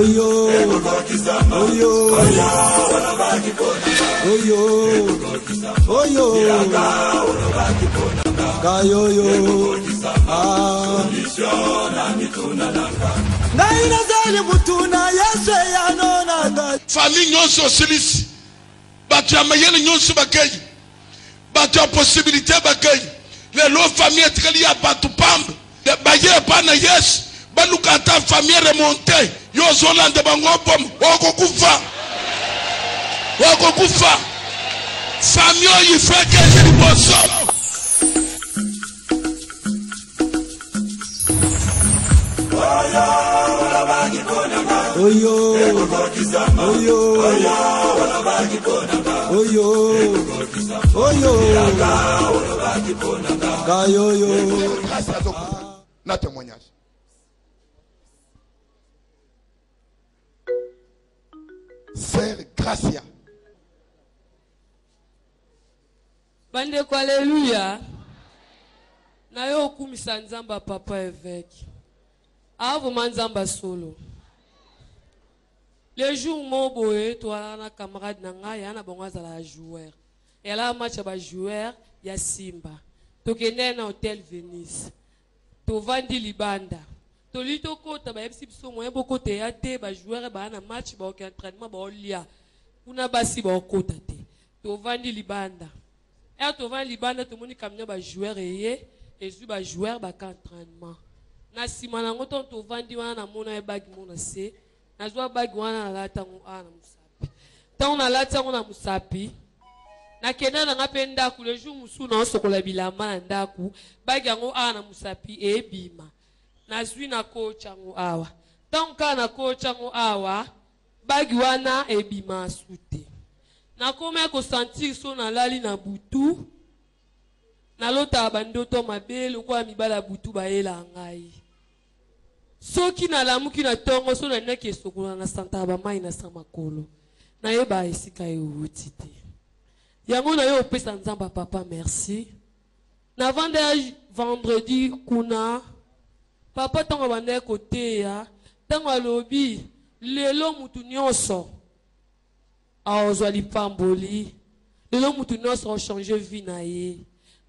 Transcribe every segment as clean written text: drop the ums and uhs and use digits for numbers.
Oyo, oyo, oyo, kayoyo, naina zali mutuna Yesu ya nona. Famille nyonso silisi, batu ya mayele nyonso bakei, batu ya possibilité bakei, le lo famille etikali ya batu pambe, baye pana Yesu, baluka ata famille remonte, yo zolande bangopom, wako kufa, famille yifeke jiri boso. Oyo, oyo, oyo, kayoyo. Na témoignage. Sœur Gracia. Bande kwa alléluia. Na yo kumisa nzamba papa évêque. Avo manzamba solo. Le jour mon boé, toi na camarade nanga ya na bongo azala joueur. Et là match ba joueur ya Simba. Tokende na hôtel Venice. To vandi libanda. To lito kota ba FC biso moyen boko te ya te ba joueur ba na match ba ok entraînement ba olia. Kuna basi ba kota te. To vandi libanda. Et to vandi libanda to moni camion ba joueur eye et zu ba joueur ba ka entraînement. Na sima na ngoto to vandi wana na mona e bag mona se. Na zwa bag wana na lata ngo ana musapi. Tant na lata ngo na musapi. Na kena na ngape ndaku le jour musu na sokola bilama na ndaku bag yango ana musapi e bima. Na zwi na kocha ngo awa. Tant ka na kocha ngo awa bag wana e bima sute. Na kome ko sentir so na lali na butu. Na lota bandoto mabelo kwa mibala butu ba ela ngai. Soki na lamuki na tongo so na neke sokola na santa ba mai na samakolo. Na yeba esika euti te. Yango na yo pesa nzamba papa merci. Na vendredi kuna papa tongo bande kote ya tango lobi lelo mutu nyonso aozwa lipamboli. Lelo mutu nyonso changer vie na ye.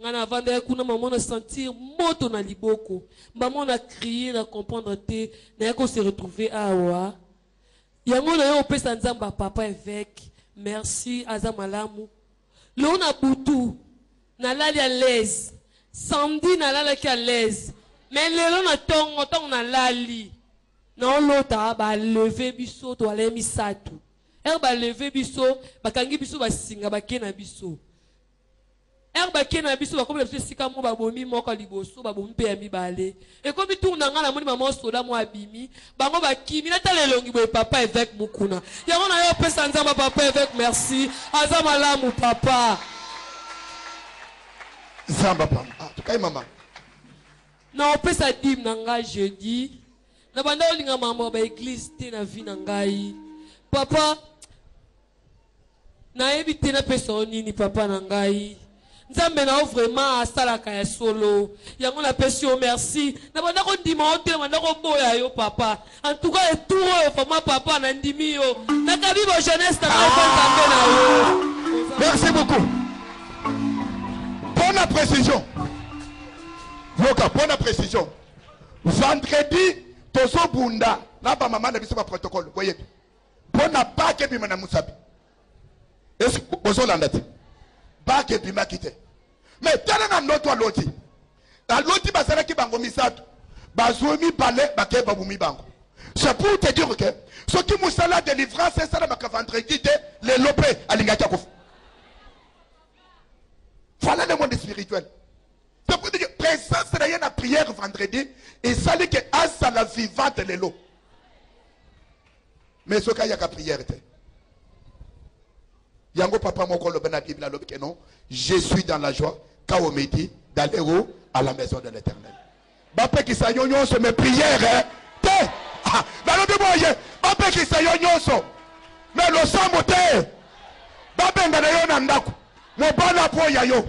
Ngana vanda kuna maman na sentir moto na liboko, maman na crier na comprendre te na yako se retrouver awa. Yango na yo pesa nzamba papa évêque merci azamalamu. Lo na butu na lali à l'aise, samedi na lala ki à l'aise, mais lelo na tongo na lali na lota ba lever biso to ale misatu. Ba lever biso bakangi biso basinga bakena biso. Erba kena biso ba comme sika mo ba bomi moko liboso ba bomi pe ya mibale. Et comme tout na ngana moni maman soda mo abimi, bango ba kimi na talelongi boy papa évêque mukuna. Yango na yo pesa nzamba papa évêque merci. Azamalamu papa. Zamba papa. Ah, tukai mama. Na pesa dim na nga jeudi. Na banda olinga mambo ba église te na vie na ngai. Papa na ebite na pesa nini papa na ngai. Nzambe na vraiment asalaka ya solo. Yango na pesi o merci. Na banda ko ndima hotel banda ko boya yo papa. En tout cas et tout fama papa na ndimi yo. Na kabibo jeunesse na Nzambe na yo. Merci beaucoup. Bonne précision. Yoka, bonne précision. Vendredi tozo bunda na ba mama na biso ba protocole. Voyez. Bona ba ke bima na musabi. Est-ce que bozo landati? Ba ke bima kite. Mais tana na noto aloti. Aloti basara ki bango misatu. Bazomi balé bake babumi bango. C'est pour te dire que ce qui musala délivrance c'est ça na vendredi de le lopé alingati akofu. Voilà le monde spirituel. C'est pour dire que présence de la prière vendredi et ça dit que asa la vivante de l'eau. Mais ce qu'il y a qu'à prière. Yango papa moko le ben Bible le que non, je suis dans la joie quand on me dit d'aller où à la maison de l'Éternel. Bapé qui sa yonyo se mes prières te. Ah, dans le démoyer, bapé qui sa yonyo so. Mais le samote. Bapé ngana yo nandaku. Mo bana po ya yo.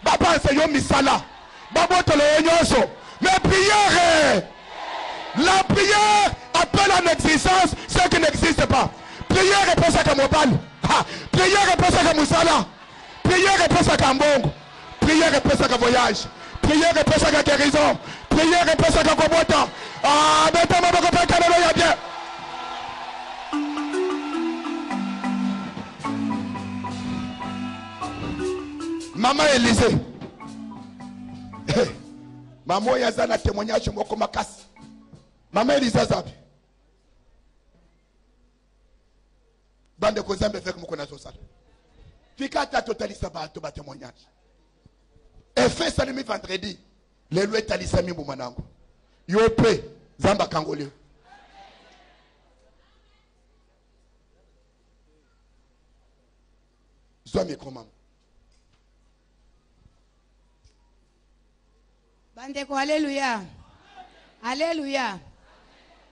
Baba se yo misala. Babo to le yonyo so. Mes prières. La prière appelle en existence ce ce qui n'existe pas. Prière répose à Kamobal. Prière répose à Kamoussala. Prière répose à Kambongo. Prière répose à voyage. Prière répose à guérison. Prière répose à Kobota. Ah, mais t'as ma boca canalo ya bien. Maman Élisée. Maman Yazana témoignage moko makasi. Maman Élisée zabi. Bande ko zambe fek moko na sosala. Fika ta totalisa ba to ba témoignage. Et fait salimi vendredi. Le loi talisa mi bumanango. Yo pe zamba kangole. Zome comment. Bandeko haleluya. Haleluya.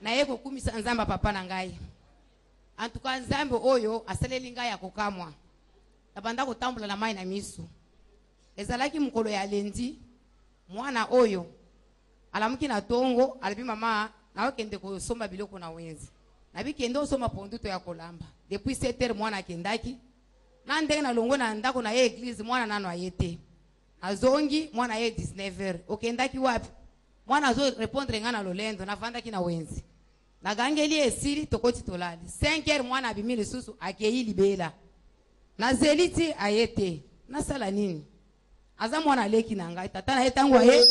Na yeko kumisa nzamba papa na ngai. Antuka nzambe oyo asaleli ngai akokamwa. Tabanda kutambula na mai na misu. Ezalaki mukolo ya lendi mwana oyo alamuki na tongo alibi mama na okende kosomba biloko na wenzi. Na bikende osoma ponduto ya kolamba. Depuis 7 heures mwana akendaki. Na ndenge na longo na ndako na ye église mwana nano ayete. Azongi mwana ye 19h. Okendaki wapi? Mwana azo répondre ngana lolendo na vandaki na wenzi. Na gangeli esiri tokoti tolali. 5h mwana abimili susu akeyi libela. Na zeliti ayete. Na sala nini? Aza mwana leki na ngai tata na yetangu aye.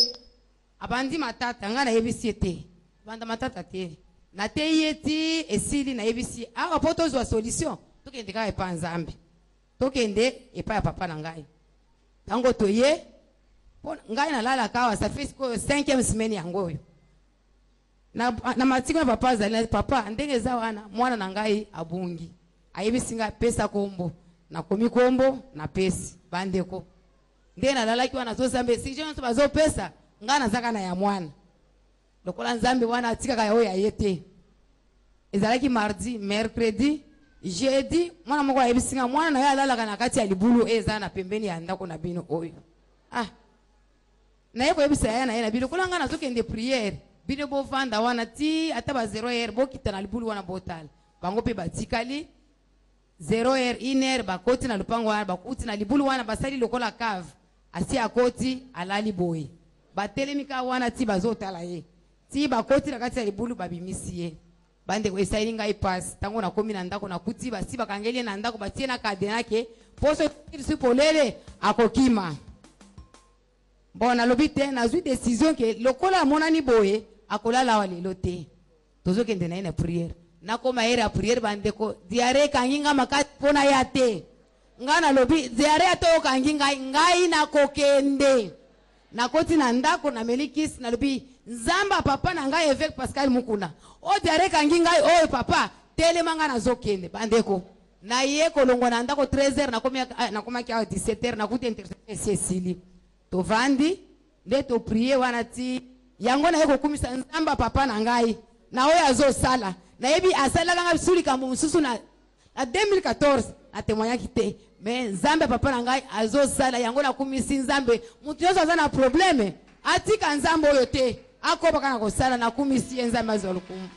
Abandi matata ngana yebisi te. Banda matata te. Na te yeti esiri na yebisi. Aka poto zwa solution. Tokende ka epa nzambe. Tokende epa ya papa na ngai. Tango toye ngai na lala kawa ça fait 5e semaine yango na matiko ya papa zali papa ndenge za wana mwana na ngai abungi ayebisinga pesa kombo na komi kombo na pesi bandeko ndenge na lala kiwa na zo zambe si je nso bazo pesa ngana zaka na ya mwana lokola nzambe wana atika ka yo ya yete ezalaki mardi mercredi jeudi mwana moko ayebisinga mwana na ya lala kana kati ya libulu eza na pembeni ya ndako na bino oyo na yeko yebisa ya na yena bilo kulanga na zokende prière bino bo vanda wana ti ata ba 0h bo kitana libulu wana botal bango pe batikali 0h 1h bakoti na lupango wana bakuti na libulu wana basali lokola cave asi akoti alali boy batelemika wana ti bazotala ye ti bakoti na kati ya libulu babimisi ye bande ko esaili ngai pass tango na komi na ndako na kuti basi bakangeli na ndako batie na kadena ke poso su polele akokima bona lobite na zui décision ke lokola monani boye akolala walelo te tozokende na ina prière na koma era prière bande ko diare kanginga makati pona ya te ngana lobi diare to kanginga ngai na kokende na koti na ndako na melikis na lobi nzamba papa na ngai évêque Pascal Mukuna o diare kanginga o papa tele manga na zokende bandeko na ye kolongo na ndako 13h na koma kia 17h na kuti intercession sili to vandi nde to prier wana ti yango na yeko kumisa nzamba papa na ngai na oyo azo sala na yebi asala kanga suli kambo mususu na 2014 na témoignaki te mais nzambe papa na ngai azo sala yango na kumisi nzambe mutu yoso aza na problème atika nzambe oyo te akoba kana kosala na kumisi nzambe azo lukumu.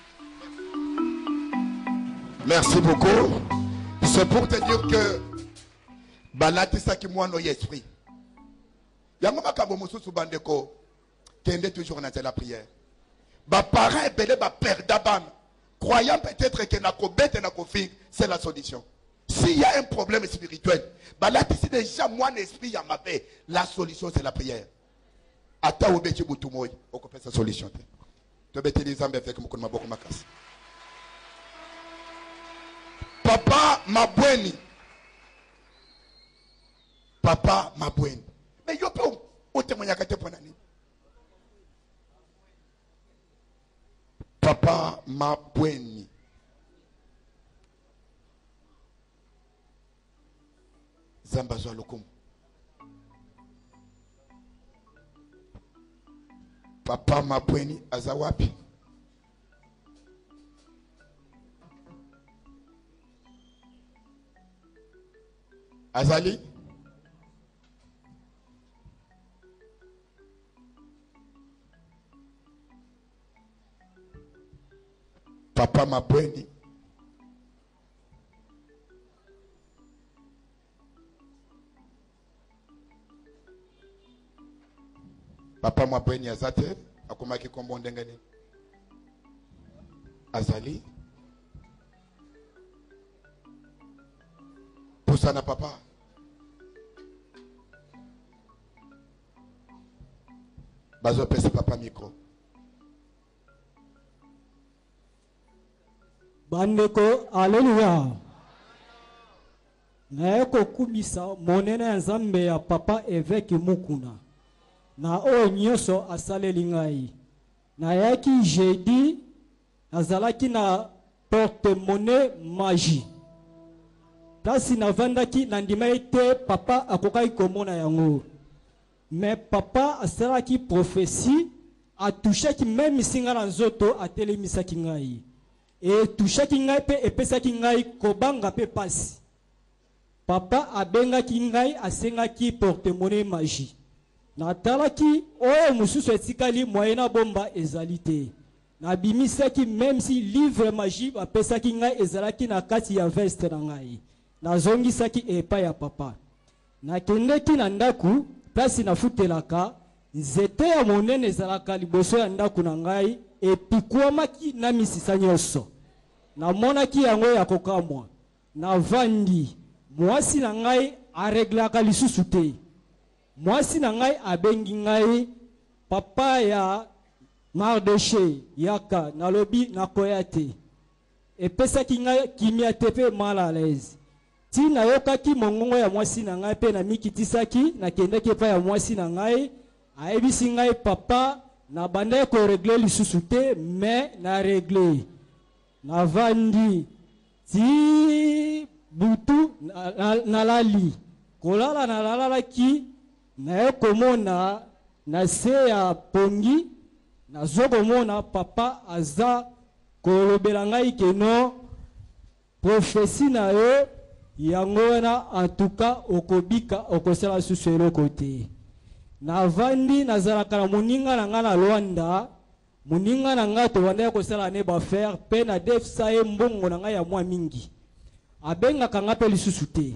Merci beaucoup. C'est pour te dire que balati saki mwana esprit. Yango makabo mususu bandeko kende toujours na la prière. Ba parents belé ba père d'abam. Croyant peut-être que na kobete na kofi, c'est la solution. S'il y a un problème spirituel, balati si déjà mwana esprit ya mabe, la solution c'est la prière. Ata obeti butumoy, okopesa sa solution. To beti les zambe avec mukuna maboko makasi. Papa Mabweni. Papa Mabweni. Mais yo pe o témoignage kate pour nani. Papa Mabweni. Zamba zo lokum. Papa Mabweni azawapi. Azali Papa Mabweni Papa mwa bweni azate akomaki kombo ndenge nini? Azali pusana papa. Bazo pesa papa micro. Bandeko, alléluia. Na kumisa monene ya Nzambe ya papa évêque Mukuna. Na o nyoso asaleli ngai. Na yaki jeudi azalaki na porte-monnaie magie. Plasi na vandaki na ndima ete papa akokai komona yango. Mais papa asalaki prophétie a touchaki même singa na nzoto atelemisaki ngai. Et touchaki ngai pe epesaki ngai kobanga pe pasi. Papa abengaki ngai asengaki porte-monnaie magie. Natalaki oyo mususu etikali moyena bomba ezalite. Nabimisaki même si livre magie apesaki ngai ezalaki na kati ya veste na ngai. Nazongisaki epa ya papa. Nakendeki na ndaku place na futelaka nzete ya monene ezalaka liboso ya ndaku na ngai epikwamaki na misisa nyonso. Namonaki yango ya kokamwa. Navandi mwasi na ngai areglaka lisusu te. Mwasi na ngai abengi ngai papa ya Mardoché yaka nalobi nakoya te. Epesaki ngai kimia tepe mal à l'aise. Tina yokaki mongongo ya mwasi na ngai pe na mikitisaki na kendeki pa ya mwasi na ngai ayebisi ngai papa na banda ko régler lisusu te mais na régler. Na vandi ti butu na lali kolala na lala ki na komona na se ya pongi na zokomona papa aza kolobela ngai keno prophétie na yo yango na en tout cas okobika okosala susu eloko te. Na vandi nazalaka na moninga na nga na Luanda. Moninga na nga tobanda kosala ne ba faire pe na defsa ye mbongo na nga ya mwa mingi. Abengaka nga pe lisusu te.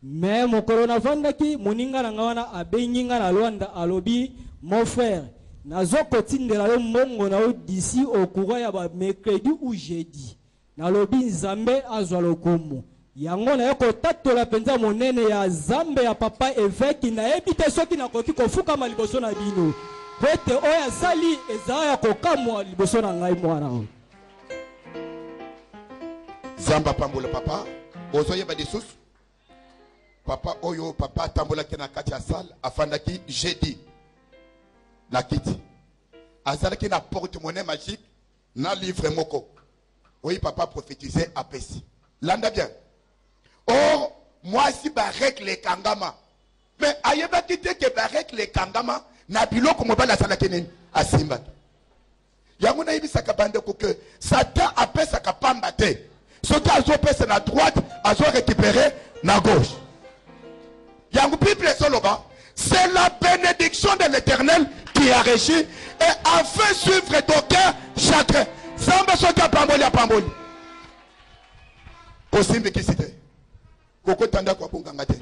Mais mokolo na vandaki moninga na nga wana abengi nga na Luanda alobi mon frère nazokotindela yo mbongo na yo d'ici au courant ya ba mercredi ou jeudi. Nalobi Nzambe azwa lokumu. Yango na yoko tatola penza monene ya Zambe ya papa évêque na ebite soki na koki kofuka maliboso na bino. Pete oya sali ezaya ya kokamwa liboso na ngai mwana. Zamba pambola papa ozoye ba desus. Papa oyo papa tambola kena kati ya salle afandaki jeudi. Na kiti. Azalaki na porte-monnaie magique na livre moko. Oui papa prophétisait à Pessi. Landa bien. Oh, moi si barek les kangama. Mais ayeba kite ke barek les kangama na biloko mobala sala keneni asimba. Yango na yebisa kabande ko que Satan apesa kapamba te. Soki azo pesa na droite, azo récupérer na gauche. Yango Bible soloba, c'est la bénédiction de l'Éternel qui a régi et a fait suivre d'aucun chacun. Samba soki apamboli apamboli. Osimbi kisite. Koko tanda kwa bunganga te.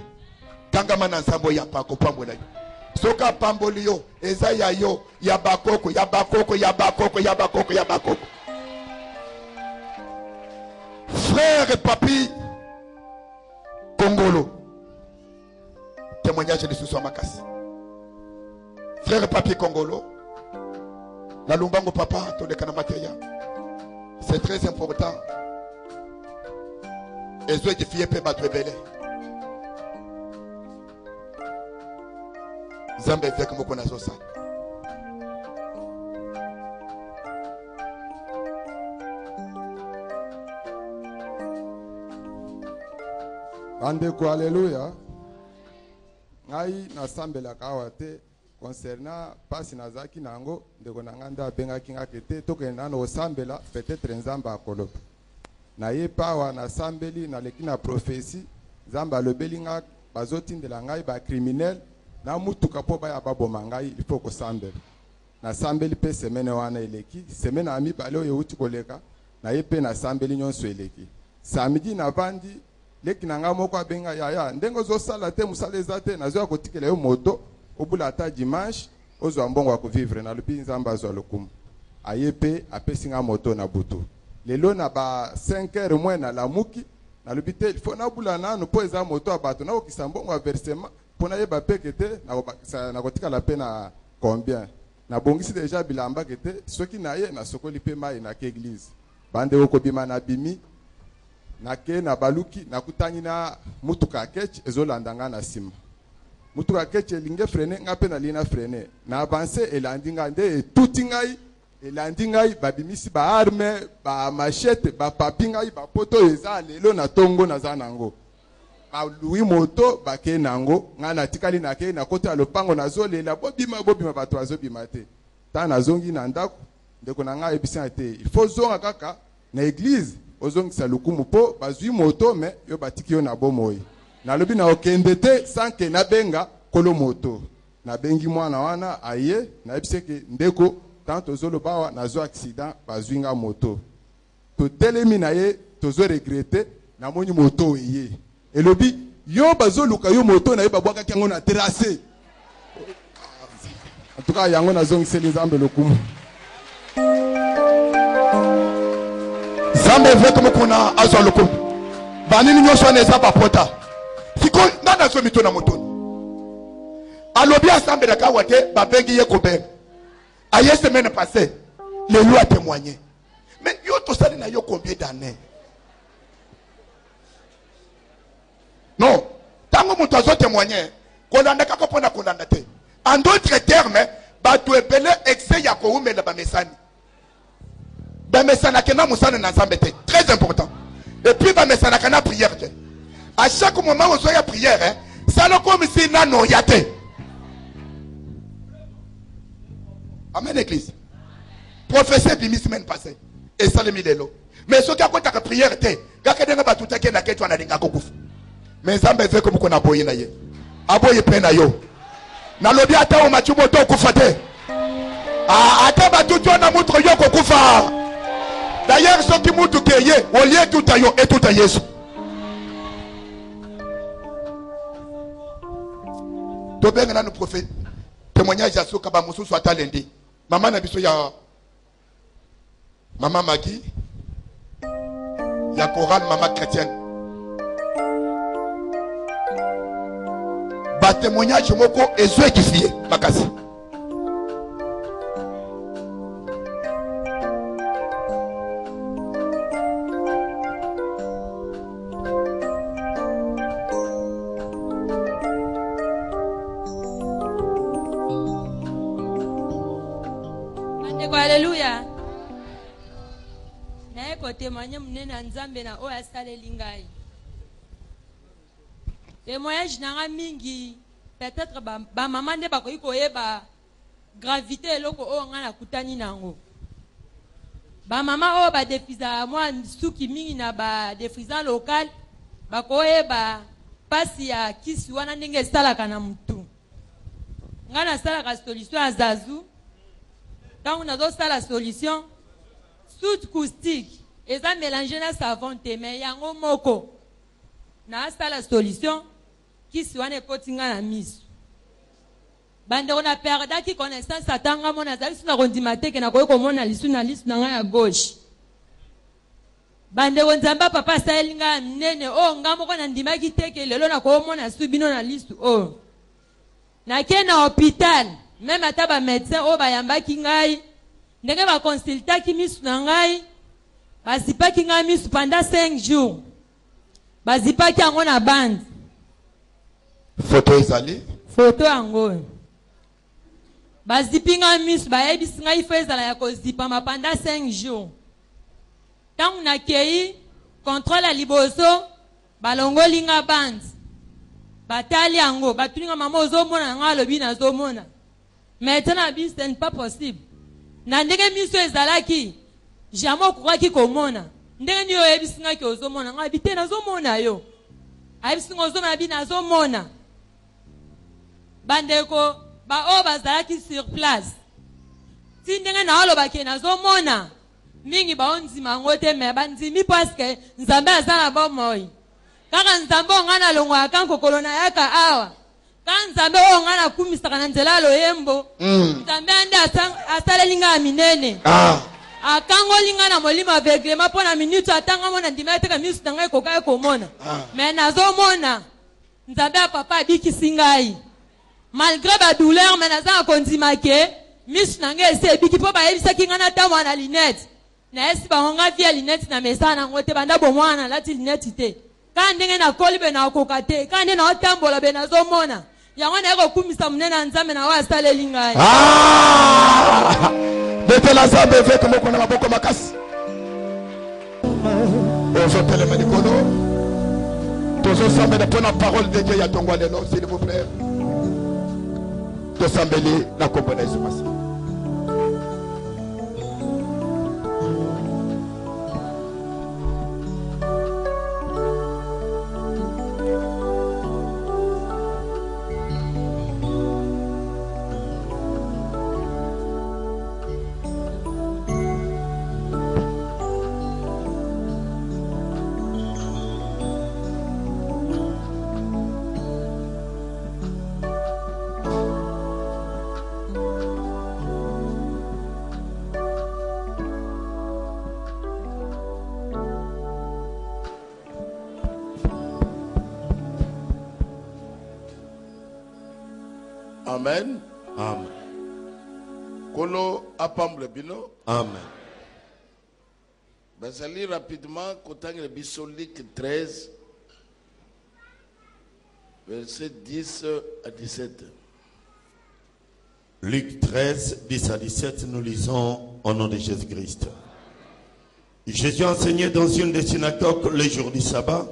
Kangama na nsambo ya pako pambola. Soka pamboli yo, eza ya yo, ya bakoko, ya bakoko, ya bakoko, ya bakoko, ya bakoko. Frère Papi Kongolo. Témoignage de Sousa Makasi. Frère Papi Kongolo. La lumbango papa, to de kanamateya. C'est très important. Ezo edifié pe batwebele. Zambe avec moko na zosa. Andeko alléluia. Ngai na sambela kawate concernant pasi nazaki nango ndeko nanganda benga kinga kete tokenda no sambela peut-être nzamba akoloba. Na ye pawa na sambeli na leki na prophétie nzamba lobelinga bazotindela ngai ba criminel na mutuka po baya baboma ngai il faut ko sambela. Na sambeli pe semaine wana eleki semaine ami bale oyo uti koleka na ye pe na sambeli nyonso eleki. Samedi na vandi leki nanga moko abenga yaya ndengo zo sala te musala ezate nazo kotikela yo moto obula ata dimanche ozwa mbongo ko vivre na lubi nzamba azwa lokumu ayepe apesinga moto na butu lelo na ba 5h moins na lamuki na lubi te il faut na bula nanu po eza moto abato na okisa mbongo versement pona yeba pekete na kotika la pena combien na bongisi déjà bilamba kete soki na ye na sokoli pe mai na église bande okobima na bimi na ke na baluki na kutani na mutuka ketch ezolandanga na sima mutuka ketch elinge freine ngape na lina freine na avancer elandinga nde tuti ngai elandi ngai babimisi ba arme ba machete ba papi ngai ba poto eza lelo na tongo na za nango ba lui moto ba ke nango nga na tikali na ke na kota lopango na zolela bobima bato azobima te ta na zongi na ndako ndeko na ngai ebisa te il faut zonga kaka na église ozongisa lukumu po bazui moto me yo batiki yo na bomoi na lobi na okende te sanke na benga kolo moto na bengi mwana wana aye na ebiseke ndeko tanto zolobawa na zo accident bazuinga moto to telemi na ye tozo regretter na moni moto eye elobi yo bazoluka yo moto na ye babwaka kiango na terrasse en tout cas yango na zongiseli nzambe lokumu Zambe veto mukuna azwa lokumu banini nyosho aneza bapota siko nana zo mito na motoni alobi asambe na kawate babengi ye kobe aye semaine passée le lui a témoigné mais yo to sali na yo combien d'années non tango muto azo témoigner kolanda kako pona kolanda te en d'autres termes bato ebele excès ya ko umela ba mesani bamesana kena musana na nzambe te très important et puis bamesana kana prière te à chaque moment où il y a prière ça le comme si nano yate amen église professeur bimi semaine passée et ça le milelo mais ce qui a quoi ta prière te gaka denga batuta ke na ketwa na linga kokufa mais nzambe fait comme qu'on a boye na ye aboye pe na yo na lobi ata o machumo to kufa te ata batutu na mutro yo kokufa. D'ailleurs, ce qui m'a tout créé, au lieu tout à yo et tout à Yesu. Tu bien nous prophète témoignage à ce que Bamusu soit talendé. Maman n'a ya maman Magui, ya chorale maman chrétienne. Ba témoignage moko ezo édifié makasi. Alléluia. Na eko témoigner munena nzambe na oya saleli ngai. Témoignage na mingi peut-être ba maman nde bakoyi koyeba gravité eloko o nga na kutani nango. Ba maman o ba defiza moi suki mingi na ba defiza local bakoyeba pasi ya kisi wana ndenge salaka na mutu. Nga na salaka solution azazu. Quand on a la solution, soude caustique, et ça mélangé na savon te, mais yango moko. Na la solution, qui soit ne kotinga na mise. Bande on a perdu qui connaissance atanga mona zali suna rondimate ke na koyo komona lisu na nga gauche. Bande on zamba papa saelinga nene o ngamo ko na ndima ki teke lelo na ko mona subino na lisu o. Na ke na hôpital. Même à taba médecin o bayamba ki ngai ndenge ba consulta ki misu na ngai bazipa ki ngai misu pendant 5 jours bazipa ki ango na bande photo ezali photo ango bazipi ngai misu bayebisi ngai fo ezala ya kozipa ma pendant 5 jours tangu na kei contrôle ya liboso balongoli nga bande batali ango batuninga mama ozomona nga lobi nazomona. Maintenant, ce n'est pas possible. Nandenge miso ezalaki, jamais croire ki komona. Ndenge niyo ebisinga ki ozomona, nga bite nazomona yo. Abisinga ozomona bi nazomona. Bandeko ba o bazalaki sur place. Ti ndenge na oloba ke nazomona. Mingi ba onzima ngote me banzimi parce que nzambe azala bomoi. Kaka nzambe ngana longwa kan kokolo na yaka awa. Kanzambe o nga na kumisaka na nzela loyembo. Nzambe ande asaleli nga minene. Akangoli nga na molimo aveugle ma pona minute atanga mona ndima eteka misu na ngai koka ekomona. Mais nazomona Nzambe ya papa abikisi ngai. Malgré ba douleur mais naza kondima ke misu na ngai ese biki po ba yebisaki nga na tamwa na lunette. Na esi ba nga via lunette na mesana ngote banda bomwana lati lunette te. Kandenge na kolibe na kokate kande na otambola be nazomona. Yango na eko kumisa munena Nzambe na wa saleli ngai. Mettez la zambe avec moi qu'on a beaucoup makasi. Ozotele manikolo. Tozo sambe de la parole de Dieu ya tongwa lelo s'il vous plaît. To sambeli na kombona Yesu Masi. Amen. Amen. Kolo apamble bino. Amen. Basali rapidement Kotang Bisolique 13 verset 10 à 17. Luc 13, 10 à 17, nous lisons au nom de Jésus-Christ. Jésus enseignait dans une des synagogues le jour du sabbat,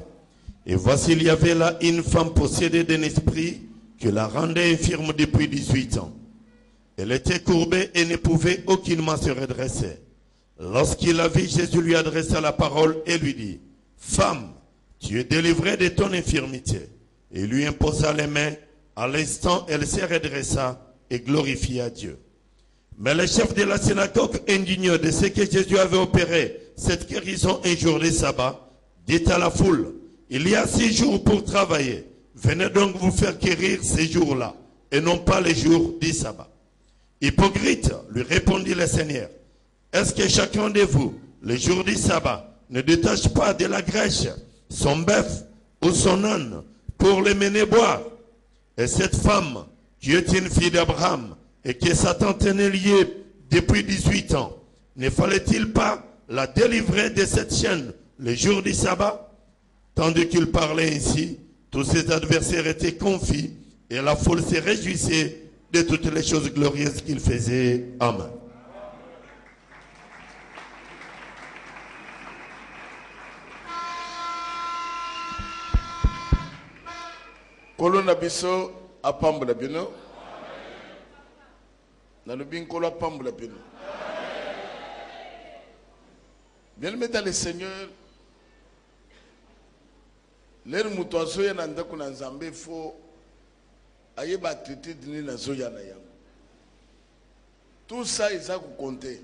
et voici il y avait là une femme possédée d'un esprit que la rendait infirme depuis 18 ans. Elle était courbée et ne pouvait aucunement se redresser. Lorsqu'il la vit, Jésus lui adressa la parole et lui dit, « Femme, tu es délivrée de ton infirmité. » Et lui imposa les mains. À l'instant, elle se redressa et glorifia Dieu. Mais le chef de la synagogue, indigné de ce que Jésus avait opéré, cette guérison un jour de sabbat, dit à la foule, « Il y a 6 jours pour travailler. Venez donc vous faire guérir ces jours-là, et non pas les jours du sabbat. » Hypocrite, lui répondit le Seigneur, est-ce que chacun de vous, le jour du sabbat, ne détache pas de la grèche son bœuf ou son âne pour le mener boire? Et cette femme, qui est une fille d'Abraham, et que Satan tenait liée depuis 18 ans, ne fallait-il pas la délivrer de cette chaîne le jour du sabbat? Tandis qu'il parlait ainsi, tous ses adversaires étaient confus et la foule se réjouissait de toutes les choses glorieuses qu'il faisait. Amen. Kolona biso apambola bino. Nalobi nkolo apambola bino. Bien-aimé dans le Seigneur, l'air muto azoya na ndako na Nzambe fo ayeba traité dini na zoya na yango. Tout ça ils a compté.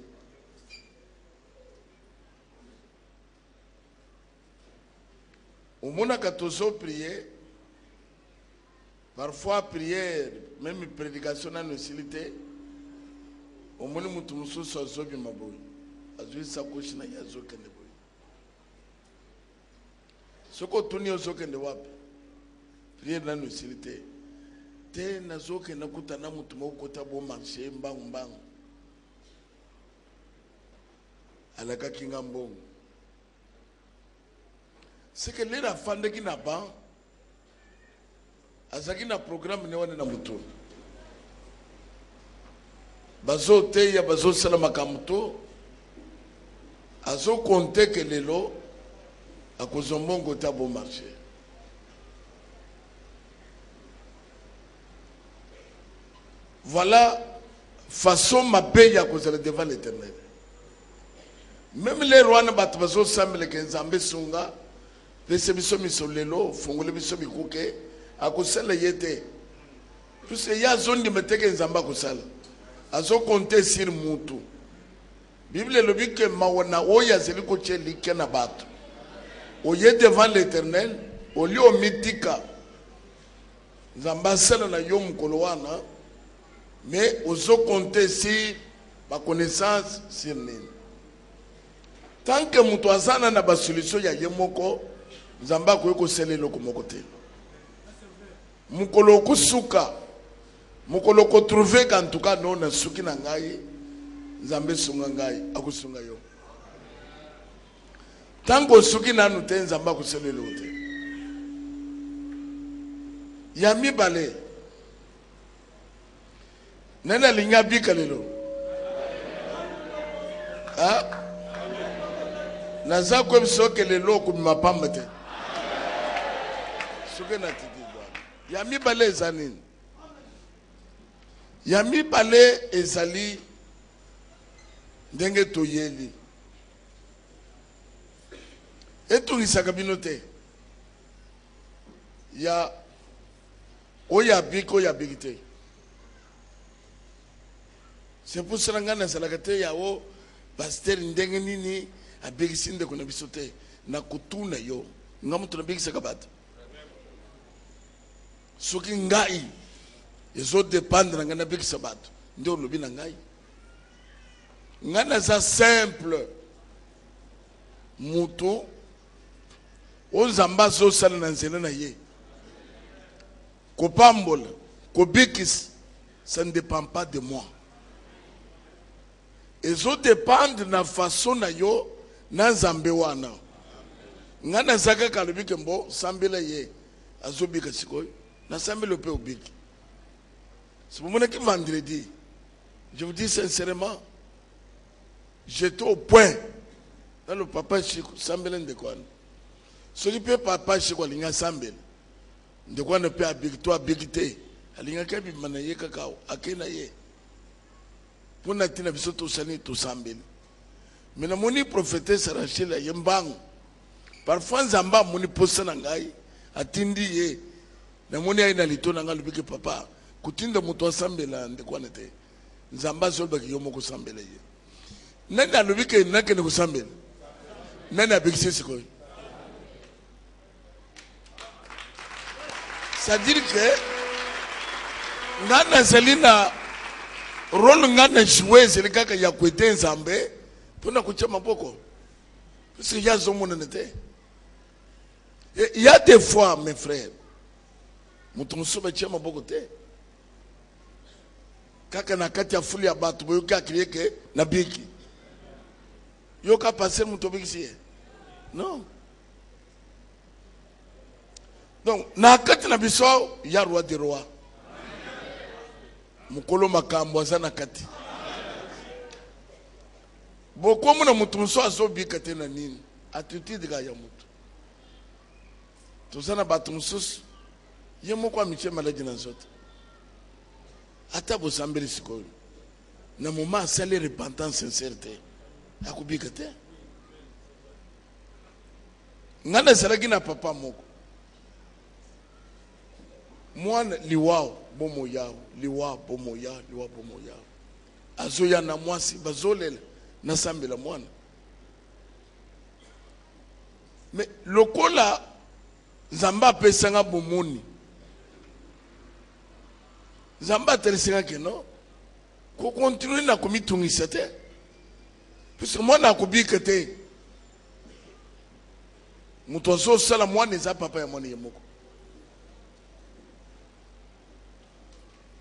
Au moment que tozo prier, parfois prière, même prédication na nucilité, au moment où muto mususu azobi maboyi, azoyi sakoshi na yazo kende boyi. Soko tuni ozokende wapi? Prière na nucilité. Te nazoke nakuta na mutu mokota bo marché mbangu mbangu. Alaka kinga mbongo. C'est que les enfants qui n'a pas, azaki na programme ne wana na mutu. Bazo te ya bazo salama kamuto. Azo compter que lelo à cause de mon côté bon marché. Voilà façon ma paye à cause de devant l'Éternel. Même les rois ne battent pas au samedi que Nzambe sunga, les biso misolelo, fongole biso bikuke, à cause de yete. Puisque il y a zone de mettre que Nzamba kusala. Azo compter sur mutu. Bible le dit que mawana oya zeli ko cheli kena batu. Oye devant l'Éternel, au lieu au mythique, nzamba sala na yo mukolo wana mais ozo compter si ba connaissance sur nini tant que mutu azana na ba solution ya ye moko nzamba ko koselela ko moko te mukolo kusuka mukolo ko trouver en tout cas non na suki na ngai nzambe sunga ngai akusunga yo tango suki nanu te nzamba koselela te ya mibale nena linga bika lelo naza kwebisoke lelo okubima pamba te soki na titi ya mibale eza nini ya mibale ezali ndenge toyeli etungisaka bino te ya oyo abiki oyo abiki te c'est pour cela nga nazalaka te yawo pasteur ndenge nini abikisi ndeko na biso te na kotuna yo nga moto nabikisaka bato soki ngai ezodependre na ngai nabikisa bato nde olobi na ngai nga naza simple moto oyo nzambe azosala na nzela na ye kopambola kobikisa ça ne dépend pas de moi ezodépendre na façon na yo na nzambe wana nga naza kaka alobi ke mbo sambela ye azobika sikoyo nasambela mpe obiki sibomonaki vendredi je vous dis sincèrement j'étais au point dans le papa Chiko sambela ndeko wana soki mpe papa Chiko alingi asambela ndeko wana mpe abiki to abiki te alingaki abima na ye kaka akei na ye mpo na ntina biso tosali tosambeli me namoni prophétesse Rachel ye mbangu parfois nzambe amoni posa na ngai atindi ye namoni ayi na lito na ngai alobiki papa kotinda moto asambela ndeko wana te nzambe azolobaki yo moko osambela ye nani alobi ke nakende kosambela nani abikisi sikoyo c'est-à-dire que nga nazali na rôle nga na jouer ezali kaka ya koete nzambe mpona kotia maboko parce que ya azomonana te il y a des fois mes frères moto mosusu batia maboko te kaka na kati ya fuli ya bato boyoki akrie ke nabiki yoka paster moto obikisi ye non donc na kati na biso ya roi de roi mukolo makambo aza na kati bokomu na mutu mosusu azobika te na nini attitude ka ya mutu toza na bato mosusu ye moko amitie maladi na nzoto ata bosambeli sikoyo na moma asali repentance sincere te akobika te nga nazalaki na papa moko mwana liwao bomoya liwa bomoya azoya na mwasi bazolela nasambela mwana mais lokola nzambe apesanga bomoni nzambe atelisingaki no kokontinue na komitungisa te puisque mwana akobika te moto azosala mwana eza papa ya mwana ye moko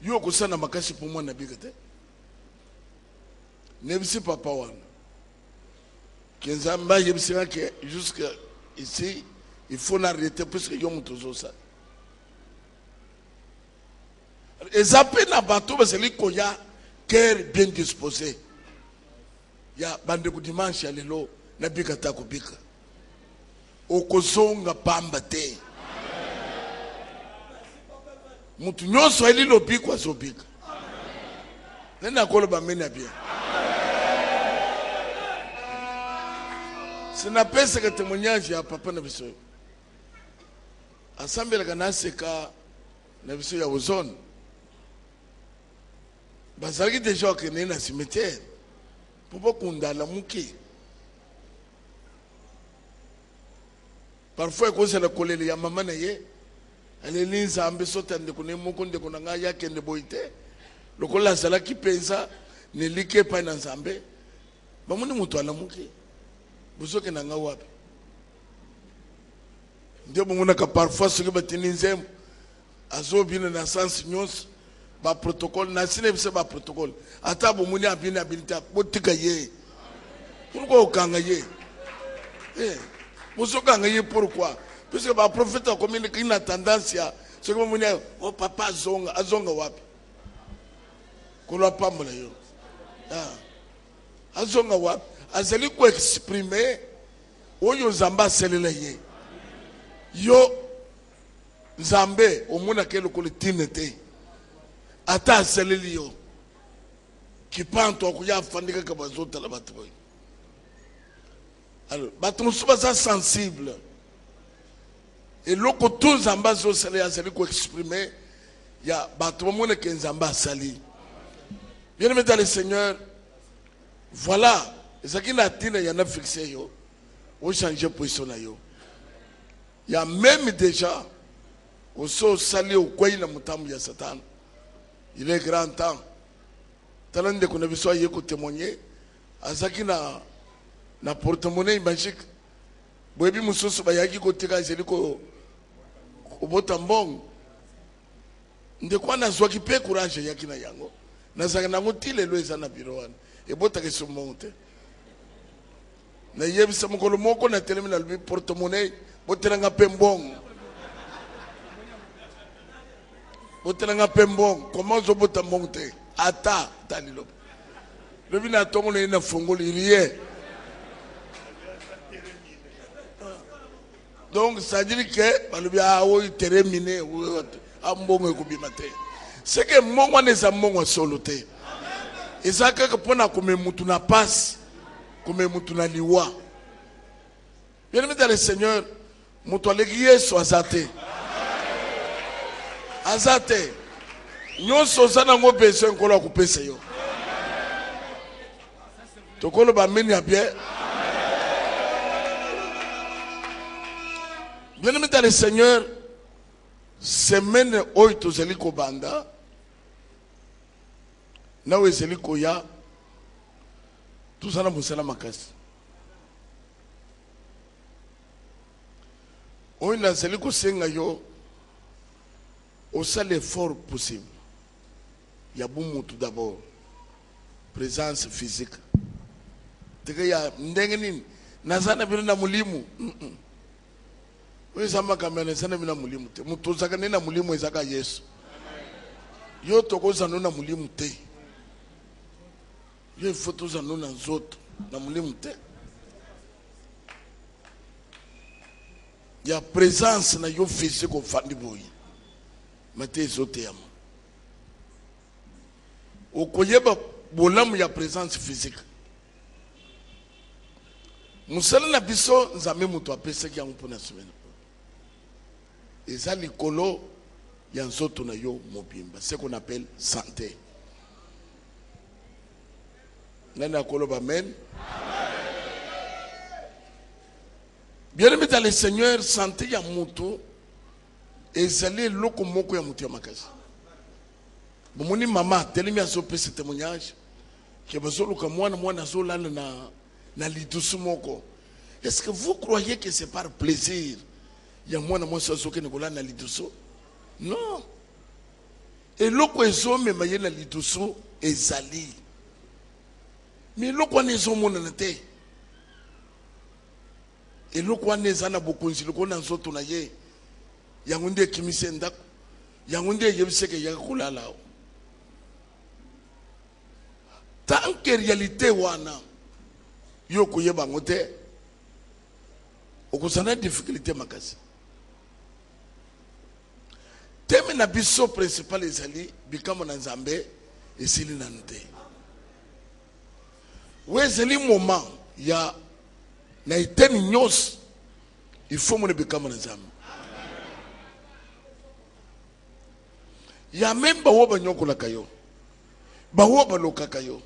yo kosala makasi mpo mwana abika te nebisi papa wana ke nzambe ayebisingaki jusque ici il faut l'arrêter puisque yo moto ozosala eza mpe na bato bazali koya cœur bien disposé ya bandeko dimanche ya lelo nabika ta kobika okozonga pamba te mutu nyonso eli lobiko azobika nani akoloba meni ya bien sinapesaka témoignage ya papa na biso asambelaka naseka na biso ya ozone bazalaki deja okende na cimetière mpo bokundala moke parfois ekozala kolele ya mama na ye aleli nzambe sota ndeko ne moko ndeko na ngai yakende boite lokola azalaki mpenza neliki epai na nzambe bamoni moto alamuki bozoke na ngai wapi nde bomonaka parfois soki batindi nzembo azobina na sansi nyonso baprotocole nasina ebisa baprotocole ata bomoni abini abini te botika ye pourquoi okanga ye bozokanga ye pourquoi puisque baprofete akominiki na tendance ya soki bomoni o papa azonga wapi kolo apambola yo azonga wapi azali koexprime oyo nzambe asalela ye yo nzambe omonaka elokolo tine te ata asaleli yo kipanto akoya afandi kaka bazotala bato boye alors bato mosusu baza sensible eloko to nzambe azosala ye azali koexprime ya bato bamonaka nzambe asali bien-aimé dans le Seigneur, voilà, ce qui n'a pas été fixé, on change de position. Il y a même déjà, au sali au coin de Moutam ya Satan, il est grand temps. Talent de qu'on a besoin de témoigner, à ce qui na porte-monnaie magique. Boebi mususu bayaki kotika zeliko obotambong. Ndekwa na zwaki pe courage yaki na yango. Nazaka nango tile lo eza na biro wana ebotaka esomongo te na yebisa mokolo moko na telemi na lobi porte-monnaie botelanga mpe mbongo botelanga mpe mbongo koma ozobota mbongo te ata tali lobi na tongo na ye na fongoli rien donc ça dit que balobi oyo termine mbongo ekobima te c'est que mongo neza mongo solo te ezaka que pona comme mutu na passe comme mutu na liwa bien-aimé dans le Seigneur mutu aleki Yesu azate nyonso oza nango besoin nkolo akopesa yo tokolo bameni ya bien bien-aimé dans le Seigneur semaine oyo tozali kobanda nawe ezali koya tozala mosala makasi oyo nazali kosenga yo osala l'effort possible ya bumutu d'abord présence physique teke ya ndenge nini naza na bino na mulimu oyo eza makambo ya naza na bino na mulimu te moto ozaka nde na mulimu ezaka Yesu yo tokozana na mulimu te yo ifo tozana na nzoto na mulimu te ya présence na yo physique ofandi boye mate ezoteyama okoyeba bolamu ya présence physique mosala na biso nzambe moto apesaki yango mpona semaine eza likolo ya nzoto na yo mobimba ce qu'on appelle santé nani akoloba amen bien-aimé dans le Seigneur santé ya moto ezali eloko moko ya moto ya makasi bomoni mama telemi azopesa témoignage ke bazoluka mwana azolala na lidusu moko. Est-ce que vous croyez que c'est par plaisir ya mwana mwasi azokende kolala na lidusu? Non. Eloko ezomema ye na lidusu ezali mais eloko wana ezomonana te eloko wana eza na bokonzi loko na nzoto na ye yango nde ekimise ndako yango nde eyebiseke yaka kolala awo tant que réalité wana yo koyeba ngo te okozana difficulté makasi teme na biso principal ezali bikamo na nzambe esili nanu te wezeli moment ya na iteni nyos il faut mone bikamo na nzambe ya memba wo banyokolaka yo bawo balokaka yo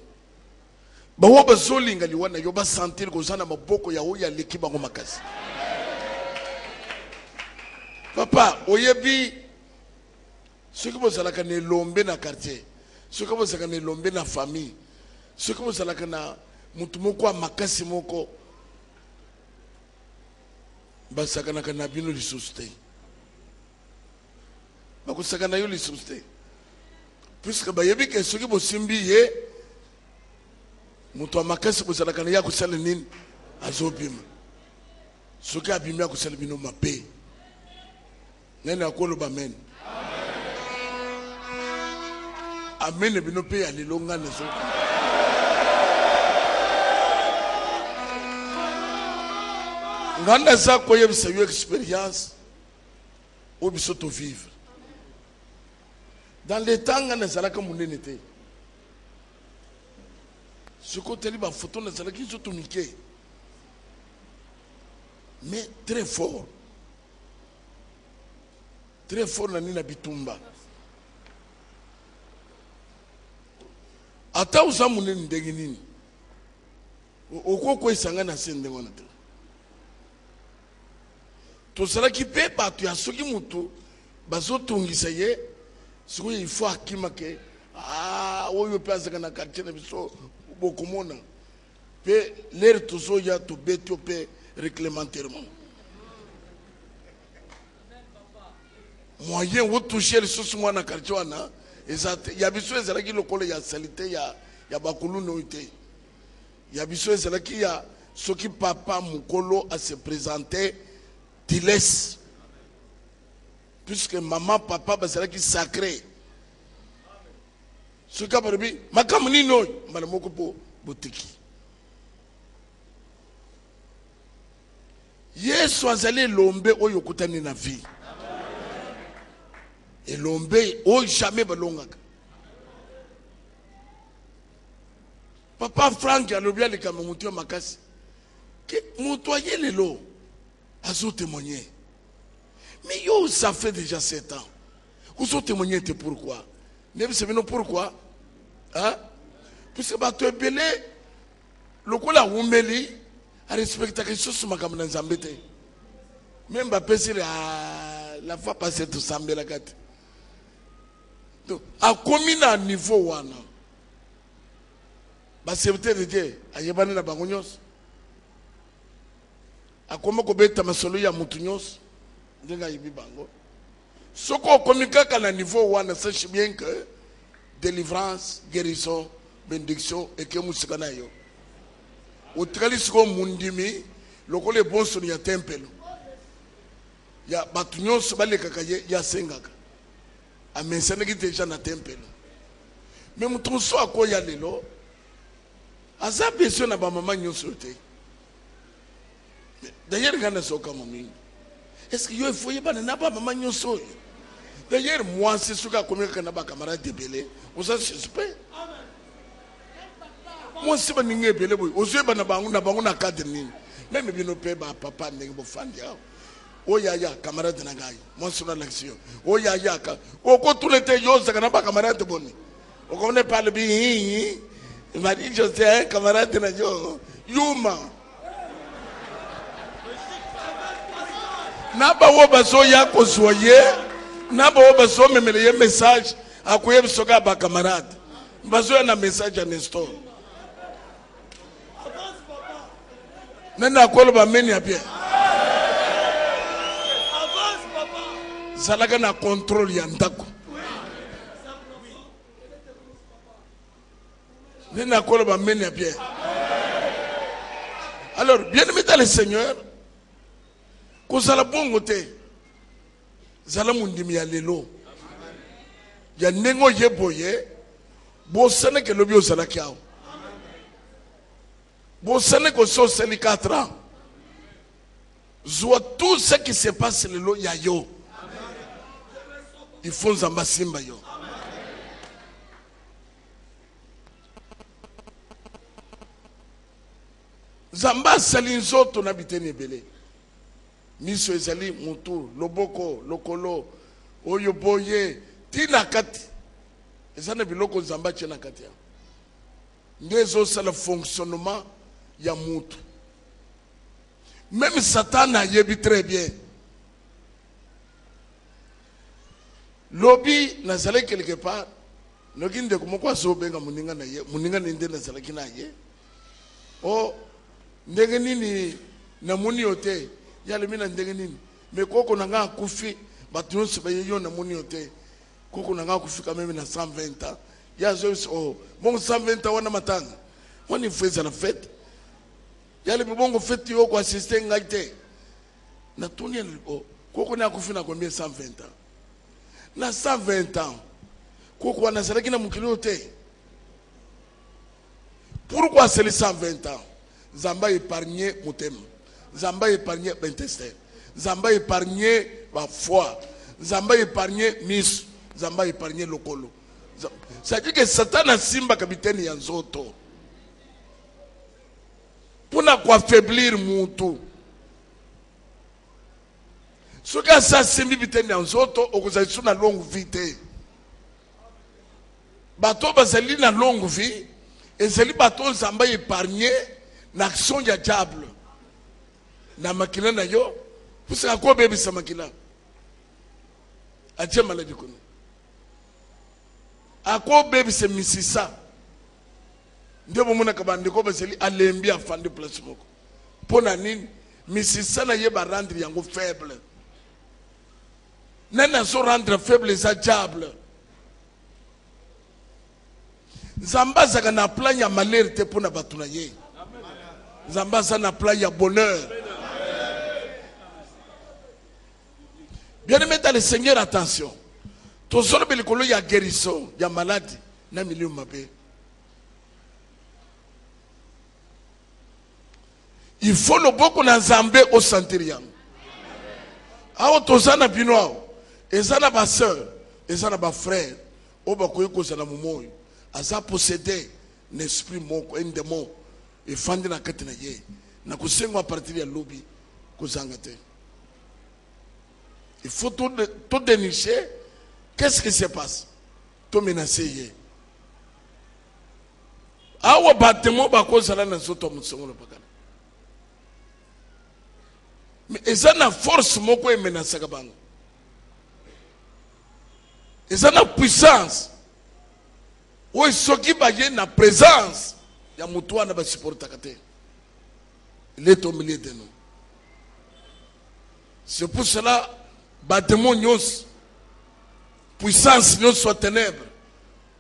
bawo bazolinga liwana yo basentir kozana maboko ya oyo aleki bango makasi papa oyebi Ce que vous allez ne lombe na quartier, ce que vous allez ne lombe na famille, ce que vous allez na mutumoko makasi moko, basakana kana bino lisuste. Bakusakana yo lisuste. Puisque bayebi que ce que vous simbiye, mutu makasi vous allez kana ya kusala nini azobima. Ce que abimi ya kusala bino mape. Nene akolo bamen. Amen bino pe ya lilonga na soka. Nganda za ko yebisa yo expérience au biso to vivre. Dans les temps ngana zalaka munene te. Ce côté li ba photo na zalaki zo to mike. Mais très fort. Très fort na nina bitumba. Ata uza munene ndenge nini. Okoko isanga na sende ngona te. To sala ki pe pa tu asoki mutu bazo tungisa ye siko il faut akima ke oyo pe azaka na quartier na biso bokomona pe l'air tozo ya to beto pe réglementairement. Moyen où toucher les sous moi na quartier wana ezate ya biso ezala ki lokolo ya salité ya bakulu no ite. Ya biso ezala ki ya soki papa mukolo a se présenter tu laisses. Puisque maman, papa, c'est qui sacré. Ce cas par lui, ma camini no, madame Mokopo, botiki. Yes, allé l'ombe au yokutani na vie. Et l'ombe au jamais balongaka. Papa Franck a l'objet de Kamamoutou Makasi. Que moutoyer les lots. Azo témoigner. Mais yo, ça fait déjà 7 ans. Vous avez témoigné pourquoi? Vous savez pourquoi? Hein? Puisque tu es belé, le coup là, on meli, à respecter quelque chose sur ma caméra zambete. Même si la fois passée, tout semble la gâte. Donc, à combien de niveau wana? C'est peut-être Dieu, à Yébane la Bagonyos. Akoma kobeta masolo ya mutu nyos ndenga yibi bango soko komika kana niveau wana sache bien que délivrance guérison bénédiction et que musika na yo otrali siko mundimi lokole bonso ya tempelo ya batu nyos baleka kaye ya sengaka amensana ki deja na tempelo mais mutu so akoya lelo azabe so na ba mama nyos te. D'ailleurs, est-ce qu'il faut y avoir un abat maman nyonso? D'ailleurs, moi, c'est ce que comme un camarade de Belé, vous êtes suspect. Moi, c'est pas n'ingé Belé, vous êtes na bangu na cadre ni. Même bien au père, papa n'ingé fandia. Oh ya ya, camarade nangai. Moi, sur l'action. Oh ya ya, oh quand tout l'été yo, ça n'a pas camarade de bonne. On connaît pas le bien. Il m'a dit, je sais, camarade de Nadio, Yuma. Naba wobaso ya kosoye naba wobaso memele message akoye bisoka ba camarade baso na message en store nena kolo ba meni ya bien zalaka na contrôle ya ndako nena kolo ba meni ya bien. Alors bien aimé dans le Seigneur, kozala bongo te zala mundimi ya lelo ya nengo yeboye bosane ke lobi ozala kiao bosane ko so seli 4 ans zoa tout ce qui se passe lelo ya yo il faut nzamba simba yo zamba sali nzoto na biteni ebele miso ezali mutu loboko lokolo oyo boye tina kati ezana biloko nzamba tshena kati ya ngezo sala fonctionnement ya mutu. Même Satan a yebi très bien Lobby nazale quelque part. Nokinde kumoko asobenga muninga na ye, muninga ninde nazale kina ye. Oh, ndenge nini na muni ote, yale mina ndenge nini. Me koko nanga kufi, batu nyonso ba yo na muni ote. Koko nanga kufi quand même na 120 ans. Ya zo oh, bon 120 ans wana matanga. Wani feza na fête. Yale bongo fête yo ko assister ngaite. Na tuni oh, koko na kufi na combien 120 ans. Na 120 ans. Koko wana salaki na mukilo te. Pourquoi c'est les 120 ans? Zamba épargné Moutem. Zamba épargné Bentester. Zamba épargné ma foi. Zamba épargné Miss. Zamba épargné Lokolo. Ça dit que Satan a simba capitaine Yanzoto. Pour ne pas affaiblir Moutou. Ce que ça simbi capitaine Yanzoto, au Kozaïsou na longue vie. Bateau basali na longue vie. Et c'est le bateau Zamba épargné l'action du diable. Na makila na yo, pour ça quoi bébé sa makila. Adje maladie kono. A quoi bébé c'est misisa. Ndio mumuna kabande ko baseli alembi afande place moko. Pona nini misisa na ye ba rendre yango faible. Nana so rendre faible za diable. Zamba zaka na plan ya malheur te pona batuna ye. Zamba za na plan ya bonheur. Bien aimé dans le Seigneur, attention. Tout seul belikolo ya guérison, ya maladie, na milieu mabé. Il faut le beaucoup na Zambé au centurion. Awo tozana binoao, ezana ba sœur, ezana ba frère, oba koyo kozana mumoyo. Aza possédé l'esprit moko un démon et fandi na kati na ye na kusengo à partir ya lobby kozangate. Il faut tout dénicher. Qu'est-ce qui se passe? Tout menacer ye. Awa batemo ba kozala na zoto musongo le bakala. Mais ezana force moko e menacer ka bango. Ezana puissance. Oui, ce qui va y na présence, il y a moutoua na ba supporta kate. Il est au milieu de nous. C'est pour cela, bâtiment nyos, puissance nyos soit ténèbres.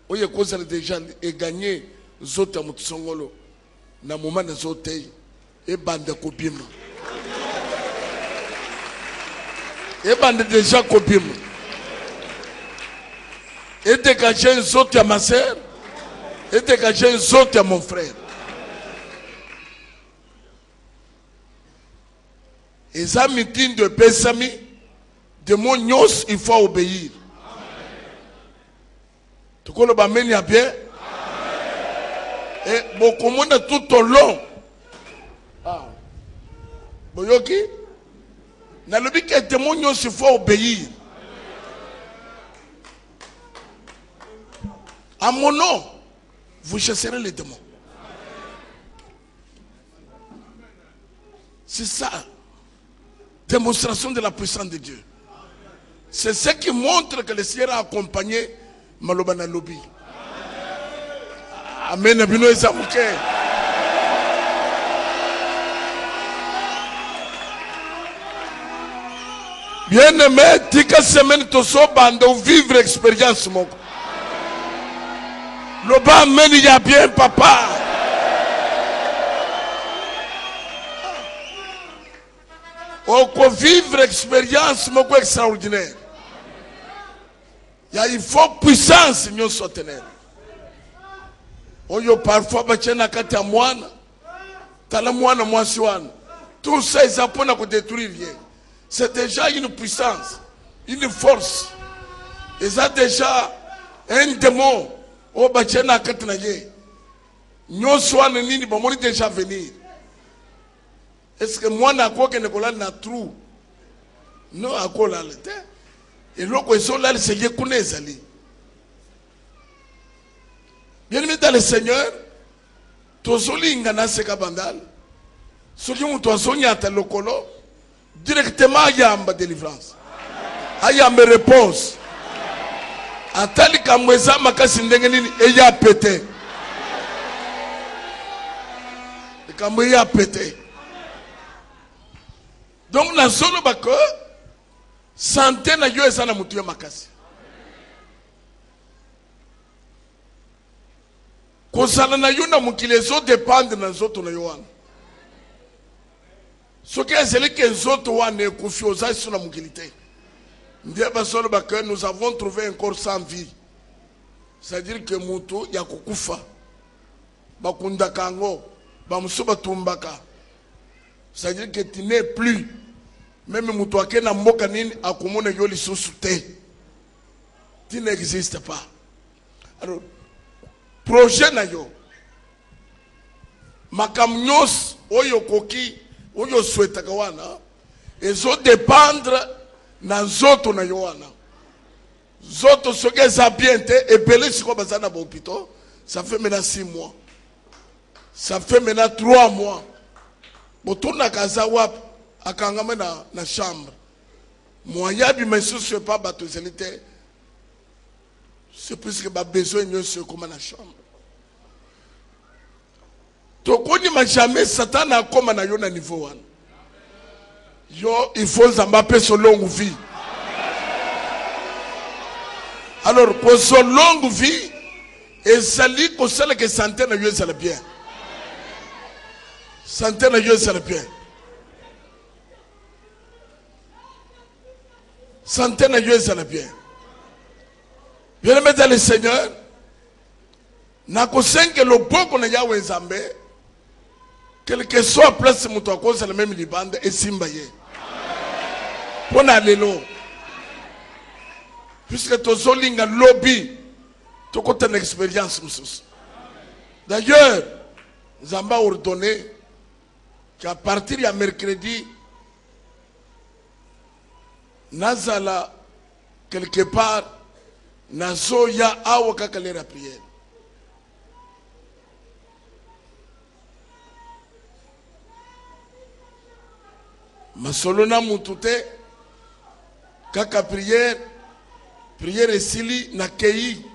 Oye cause déjà et gagné zota mutsongolo na moment na zotei et bande kopima. Et bande déjà kopima. Et dégager un autre à ma soeur. Et dégager un autre à mon frère. Et ça meeting de Bessami, de mon nyos, il faut obéir. Tu connais le bameni à bien? Et bon, comment on a tout au long? Ah. Boyoki? Dans le but que de mon nyos, il faut obéir. À mon nom, vous chasserez les démons. C'est ça. Démonstration de la puissance de Dieu. C'est ce qui montre que le Seigneur a accompagné Malobana Lobi. Amen. Abino Ezamuke. Bien aimé, tika semaine toso bando vivre expérience moko. Le bas mène il y a bien papa. On vivre expérience moko extraordinaire. Il faut puissance nous soutenir. Oyo parfois bachena kati ya mwana. Tala mwana mwasi wana. Tout ça ils apprennent à détruire rien. C'est déjà une puissance, une force. Et ça déjà un démon. Oh bachena kati na ye. Nyonso wana nini bomoni déjà venir. Est-ce que moi na quoi que ne kola na trou? Non akola le te. Et loko ezola le seye kunezali. Bien aimé dans le Seigneur, tozoli ngana seka bandal. Soki mutu azonyata lokolo directement ayamba délivrance. Ayamba réponse. atali kamweza makasi ndenge nini eya pété. Kamwe ya pété. Donc na solo bako santé na yo eza na mutu ya makasi. Kozala na yo na mokili ezo dépendre na nzoto na yo wana. Soki ezali ke nzoto wana ekufi oza iso na mokili te. Ndiye basolo bako nous avons trouvé un corps sans vie. C'est-à-dire que mutu ya kukufa bakundaka yango bamusu batumbaka. C'est-à-dire que tu n'es plus. Même mutu ake na mboka nini akomona yo lisusu te. Tu n'existes pas. Alors projet na yo makam nyos oyo koki oyo souhaitaka wana ezo dépendre na nzoto na yo wana. Zoto soki eza bien te ebele siko baza na bahôpital, ça fait maintenant 6 mois, ça fait maintenant 3 mois. Botuna kaza wap akangama na chambre moya bi mesusu pas bato zelite. C'est plus que ma besoin de se comme dans la chambre. Donc on n'ima jamais Satan a comme na yo na niveau 1. Yo il faut zambaper sur longue vie. Alors pour son longue vie et sali ko sala que santé na yo sala bien. Santé na yo sala bien. Santé na yo sala bien. Bien-aimé dans le Seigneur, nakosenke loboko na Yahweh Nzambe, quel que soit place mutu akoza la même libanda esimba ye. Pona lelo. Puisque tozolinga lobby, tokota une expérience mususu. D'ailleurs, Nzambe a ordonné qu'à partir de mercredi, nazala quelque part nazo ya awa kaka lera prière. Masolo na mutute kaka prière esili na kei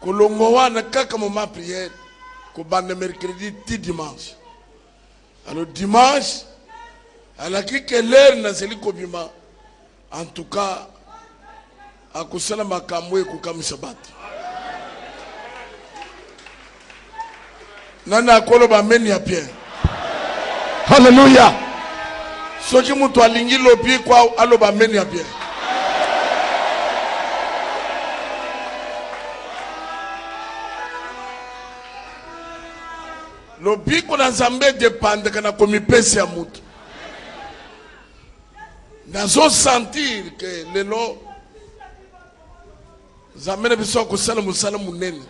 kolongo wana kaka moment prière ko bande mercredi ti dimanche. Alors dimanche alaki que l'heure na zeli kobima, en tout cas akusala makamwe kukamisa batu. Nana akolo ba meni ya bien. Hallelujah. Soki mutu alingi lobi kwa aloba meni ya bien. Lobi kuna Nzambe dépendre kana komipesi ya mutu. Nazo sentir que lelo Zamene biso kusala musala munene.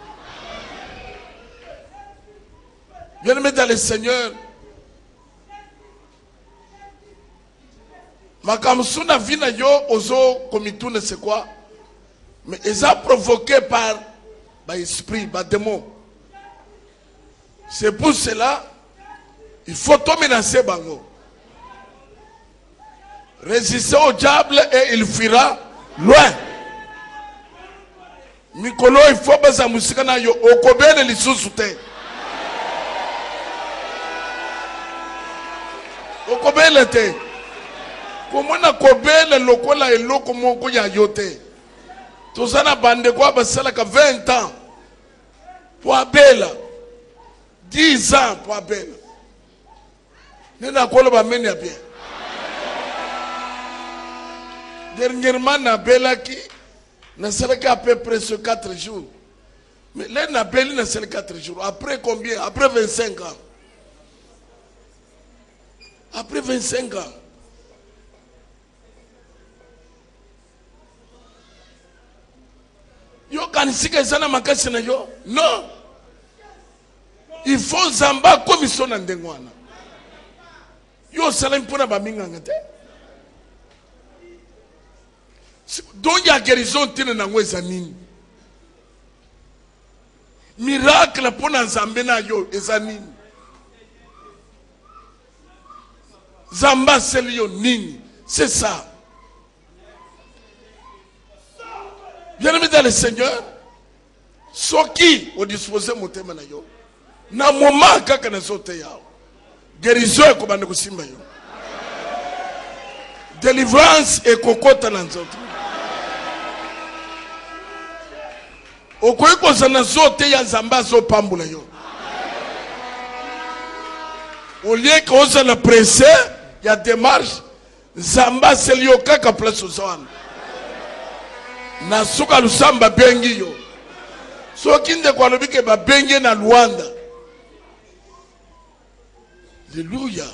Bien-aimé dans le Seigneur, makamsuna vina yo ozo komitune c'est quoi? Mais ils ont provoqué par esprit, par démon. C'est pour cela il faut tout menacer bango. Résister au diable et il fuira loin. Mikolo il faut baza musika na yo okobele lisusu te. Okobele te. Komona kobele lokola eloko moko ya yote. Tozana bande kwa basala ka 20 ans. Pour abela. 10 ans pour abela. Nena kolo ba meni ya bien. Dernièrement na bela ki na à peu près sur 4 jours. Mais là, on a belli na 4 jours. Après combien? Après 25 ans. Après 25 ans. Yo kanisika ezana makasi na yo? Non. Il faut zamba commission na ndengwana. Yo salam pona ba minganga te. Donc il y a guérison tine na ngweza nini? Miracle pona Nzambe na yo eza nini? Zamba seli yo nini? C'est ça. Bien-aimé dans le Seigneur, soki au disposer motema na yo. Na moment kaka na sote yao. Guérison e kobanda kusimba yo. Délivrance et kokota na nzoto. Okoyi kozana sote ya nzamba zo pambula yo. Au lieu que oza la presse, il y a démarche. Nzamba selio kaka place ozawana. Na suka lusamba bengi yo. So kinde kwa lobike ba bengi na Luanda. Alléluia.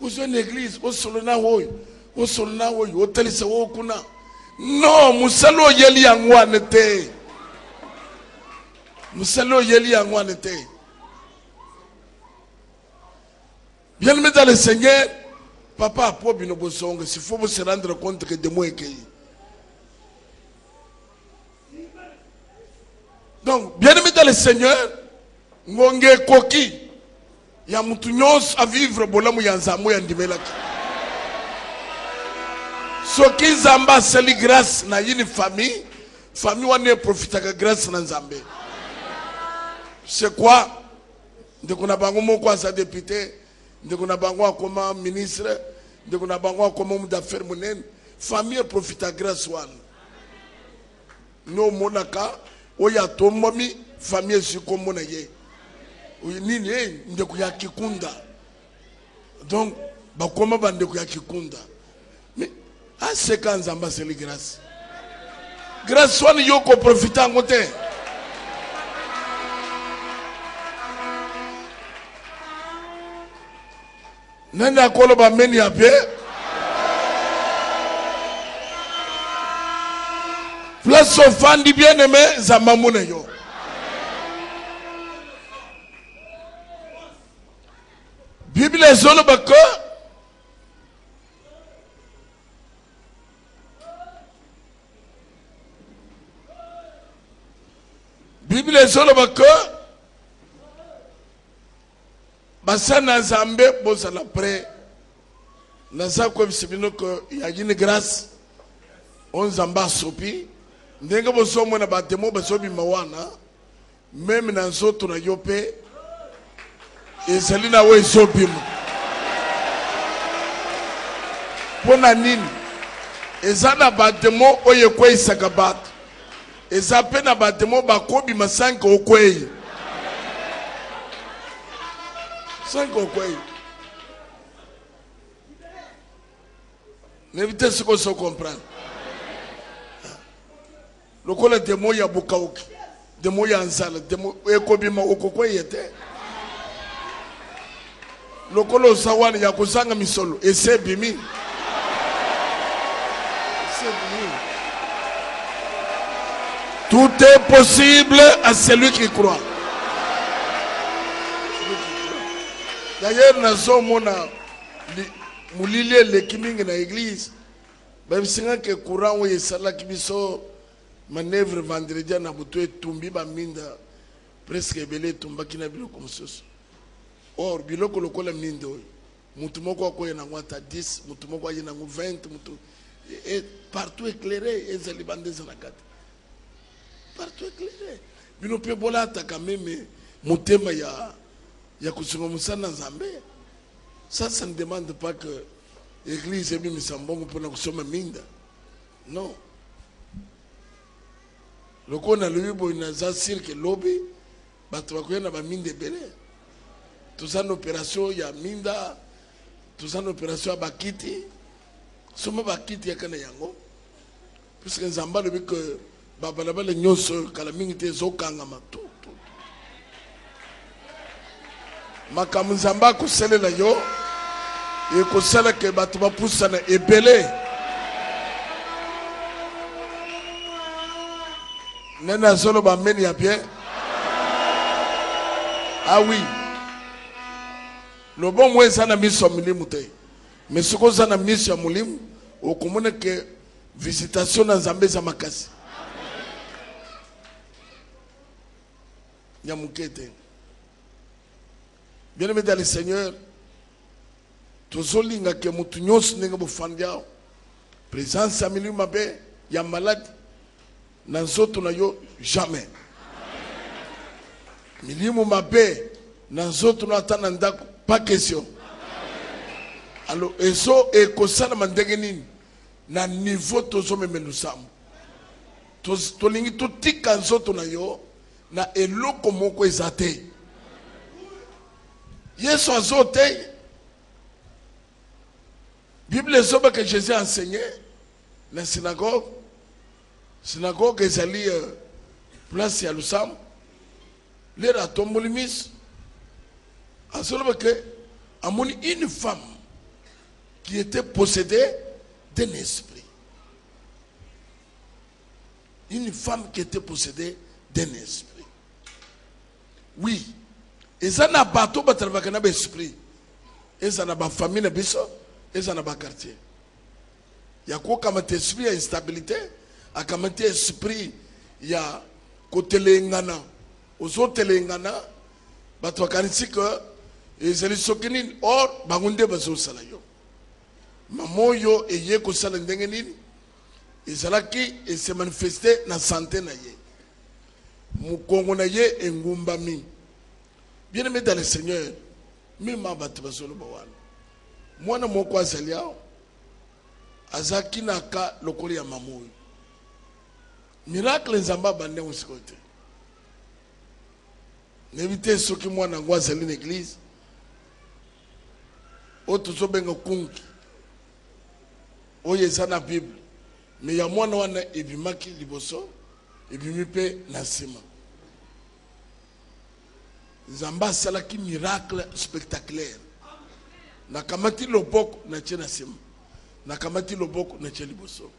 Ozo l'église, osolona woyo, osolona woyo, otelisa wo kuna. Non, musalo yeli yangwane te. Musalo yeli yangwane te. Bien-aimé dans le Seigneur, papa a pas bien bosonga, s'il faut se rendre compte que des mots écrits. Donc, bien-aimé dans le Seigneur, ngonge koki ya mutu nyonso a vivre bolamu ya nzamu ya ndimelaki. Soki nzamba asali grâce na yini famille wane profitaka grâce na nzambe. C'est quoi? Ndeko na bango moko asa député, ndeko na bango akoma ministre, ndeko na bango akoma homme d'affaires monene, famille profita grâce wana. No monaka oya tombami famille sikomo na ye. Nini ndeko ya kikunda. Donc bakoma bandeko ya kikunda. Mais à ce quand nzamba c'est la grâce. Grâce wana yoko profita ngote. Nani akolo ba meni ape? Place au fandi bien-aimé zamamune yo. Bible ezolo bako Bible ezolo bako basana zambe boza la pré naza ko bisibino ko ya gine grâce on zamba sopi ndenge bosomo na batemo basobi mawana même na nzoto na yope esalina we sobimo pona nini ezana batemo oye kwa isakabat ezape na batemo bakobi masanka okwei sanka okwei n'évitez ce qu'on se comprend. Le col de moya bukauki, de moya anzala, de ekobima okokwei yete. Le col sawani ya kusanga misolo, ese bimi. Tout est possible à celui qui croit. D'ailleurs, nous avons mulile le kimingi na église. Même si on a courant ou yesala kibiso manœuvre vendredi na buto etumbi ba minda presque belé tumba kina bilo comme ça. Or biloko lokola minda oyo. Mutu moko akoye na ngwata 10, mutu moko aye na 20, mutu et partout éclairé ezali bandeza na kati. Partout éclairé. Bino pe bola ta quand même mutema ya kusunga musana nzambe. Ça ne demande pas que l'église ait mis mis en bon pour nous sommes minda. Non. Le qu'on a lu pour une azir que lobby, bah tu vas courir dans la mine de belé. Tout ça une opération, il y a minda, tout ça une opération à bakiti. Somme bakiti à Kanayango. Puisque nous avons dit que babalaba les nyos kalamingite zokanga matou. Makamuzamba kusele la yo et kusele ke batuba poussa na ebele nena solo ba meni ya bien. Ah oui, le bon moins ça na miso mulimu te, mais ce qu'on ça na miso mulimu au commune que visitation na Nzambe za makasi nyamukete. Bien-aimé dans le Seigneur, tozolinga ke mutu nyonso ndenge bofandiao présence ya milimu mabe ya malade na nzoto na yo jamais. Milimu mabe na nzoto na ata na ndako pas question. Alors ezo ekosala mandenge nini na niveau tozomemela lusambo tolingi totika nzoto na yo na eloko moko eza te. Yesu azo te. Bible ezoba que Jésus a enseigné la synagogue. Synagogue ezali place ya lusambo. Lera tomboli miso. Azoloba que amoni une femme qui était possédée d'un esprit. Une femme qui était possédée d'un esprit. Oui. Et ça n'a pas tout battre na esprit. Et ça n'a pas famille na biso, et ça n'a pas quartier. Il y a quoi comme esprit à instabilité, à comme esprit il y a côté lengana, aux autres lengana, battre kanisi que ils allaient sokini or bangunde bazo salayo. Mamoyo eye ko sala ndenge nini? Izalaki et se manifester na santé na ye. Mukongo na ye engumbami. Bien aimé dans le Seigneur, même ma batibasolo bawana. Mwana moko azalia azaki naka lokoli ya mamoyo. Miracle nzamba bande usikote. N'évitez ceux qui mwana ngo azali na église. Oto zo benga kunki. Oye eza na Bible. Mais ya mwana wana ebimaki liboso, ebimi pe na sima. Zamba salaki miracle spectaculaire. Nakamati loboko na tche na sima. Nakamati loboko na tche liboso.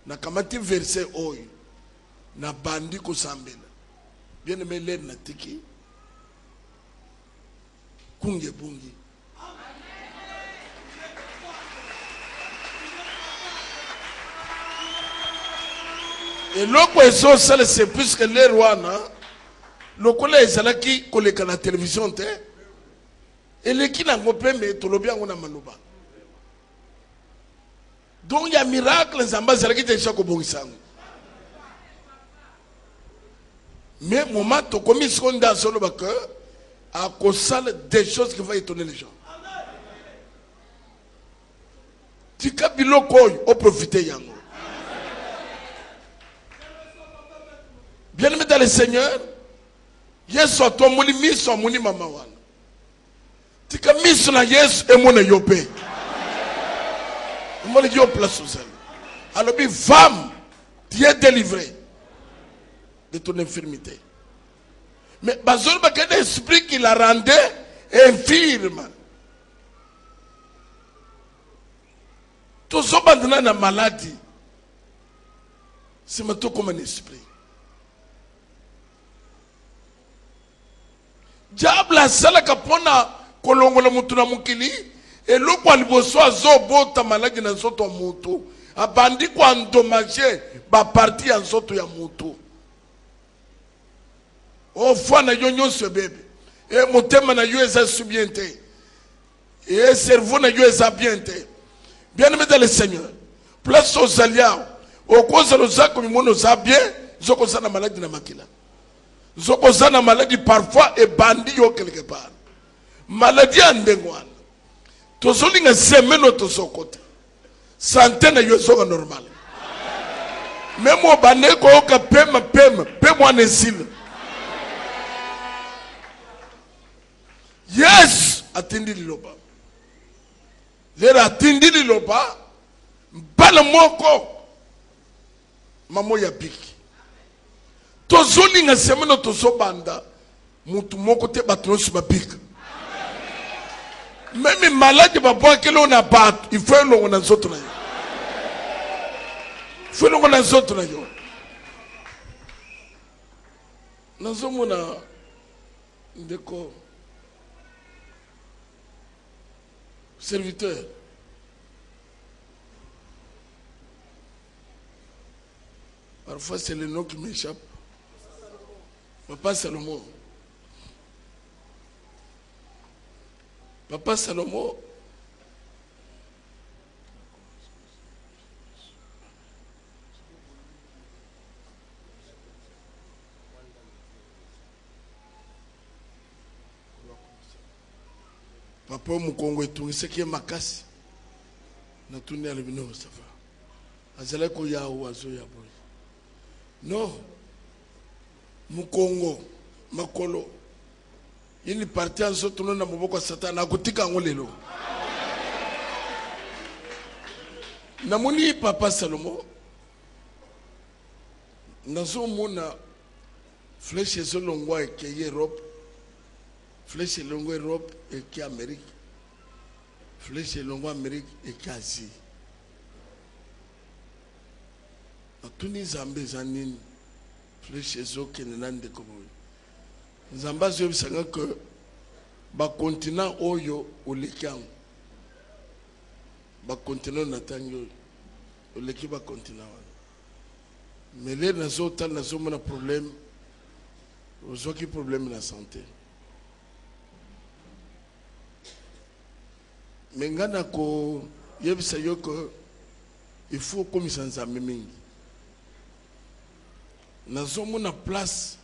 Nakamati verset oyo. Na bandi ko sambela. Bien aimé l'air na tiki. Kunge bungi. Et l'autre ezo sale c'est plus que l'air wana. Le collège ezalaki koleka na télévision te. Et les qui n'ont pas mais tolobia ngona maluba. Donc il y a miracle zamba zalaki déjà ko bongisango. Mais moment to komi seconda solo ba que à cause des choses qui vont étonner les gens. Tika biloko o profiter yango. Bien aimé dans le Seigneur, Yesu atomoli miso amoni mama wana. Tika miso na Yesu emona yope. Emona yo place aux ailes. Alors bi femme, tu es délivrée de ton infirmité. Mais bazol ba que l'esprit qui la rendait infirme. Tout ça bandana na maladie. C'est maintenant comme un esprit. Diable asala kapona kolongola mutu na mukili eloko aliboso azobota maladi na nzoto ya mutu abandi kwa endommager ba partie ya nzoto ya mutu o fana yo nyonso bebe e motema na yo eza bien te e cerveau na yo eza bien te. Bien aimé dans le Seigneur, place aux aliens au cause de zako mimono za bien zoko sana maladi na makila. Zoko zana maladie parfois et bandi yo quelque part. Maladie andengwana. Tozoli nga semeno tozokote. Santé na yo zoga normal. Même au baneko oka pema pema nesile. Yes, atindi liloba. Lera atindi liloba. Bala moko. Mamo ya biki. Tozoli nga semeno tozobanda mutu moko te batronsi babika. Même malade babo kelo na bat, il faut longo na nzoto na yo. Il faut longo na nzoto na yo. Nazomona ndeko serviteur. Parfois c'est le nom qui m'échappe. Papa Salomon. Papa Salomon. papa Mukongo etungise ki makasi na tuni alibino safa azala ko ya wazo ya boy non Mukongo makolo ini parti anso tuno na moboko satana akutika ngolelo na muni papa Salomo nazo mona flèche zolongwa ke Europe flèche longo Europe et qui Amérique flèche longo Amérique et qui Asie atuni zambe zanini flèche zo kenande kobo zamba zo bisanga que ba continent oyo olikiam ba continent natanyo oliki ba continent mais les nazo tal nazo mona problème ozo ki problème na santé. Mais ngana ko yebisa yo ko il faut comme ça nzambe mingi nazo mona place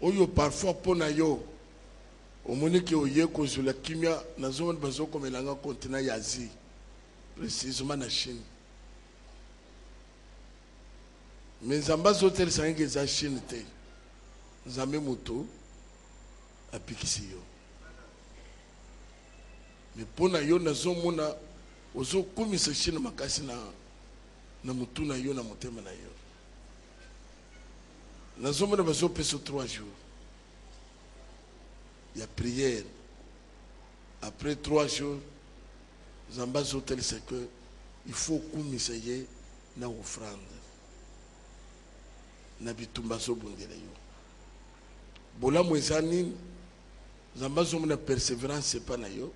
oyo parfois pona yo omoni ke oye ko zula kimia nazo mona bazo komelanga continent ya Asie précisément na Chine mais nzamba zotel sange za Chine te nzambe moto apikisi yo. Mais pour na yo nazo mona ozo kumisa Chine makasi na mutu na yo na motema na yo nazo mona bazo peso 3 jours il y a prière après 3 jours zamba zotel c'est que il faut kumisa ye na offrande na bitumba so bondela yo bola mwezani zamba zo mona persévérance c'est pas na yo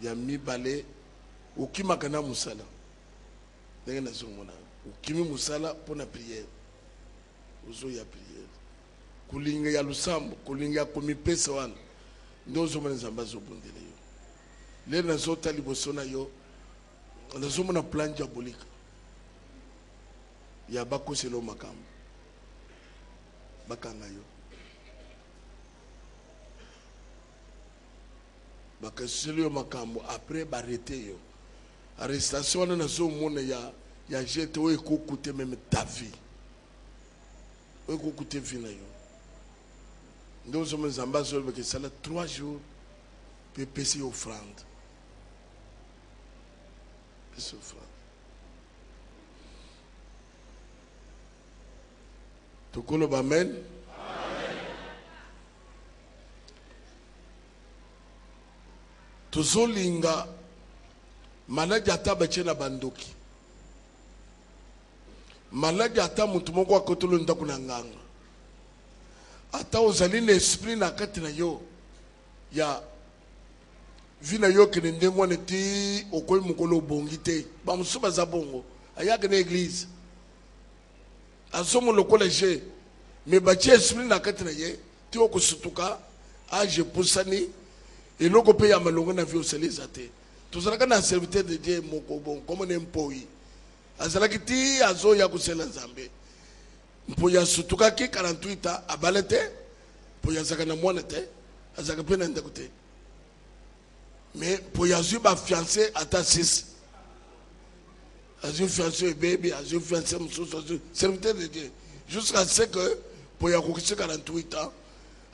ya mibale ukimaka na musala ndenge nazomona ukimi musala pona prière uzo ya prière kulinga ya lusambo kulinga ya komipesa wana ndozo mwana zamba zo bondele yo le nazota liboso na yo nazomona plan diabolique ya bakoselo makambo bakanga yo bakaselo makambo après barrêter yo arrestation na zo mona ya jete o ekokute même ta vie o ekokute vie na yo ndo zo mzamba zo beke sala 3 jours pe pesi offrande pesi offrande tokolo ba amen. Tozolinga maladi ata bache na bandoki maladi ata mutu moko akotolo ndako na nganga ata ozali na esprit na kati na yo ya vina yo kene ndengo neti okoyi mukolo bongi te bamusu baza bongo ayaka na église azomo lokola je mais bache esprit na kati na ye ti okosutuka age pusani et l'autre pays a malongé na vie au céleste. Tout ça quand un serviteur de Dieu moko bon comme on employé. Azala kiti azo ya kusela nzambe. Mpoya sutuka ki 48 ans abalete. Poya zaka na mwana te. Azaka pena ndakute. Mais poya zu ba fiancé ata 6. Azu fiancé bébé, azu fiancé mususu, serviteur de Dieu. Jusqu'à ce que poya kokisi 48 ans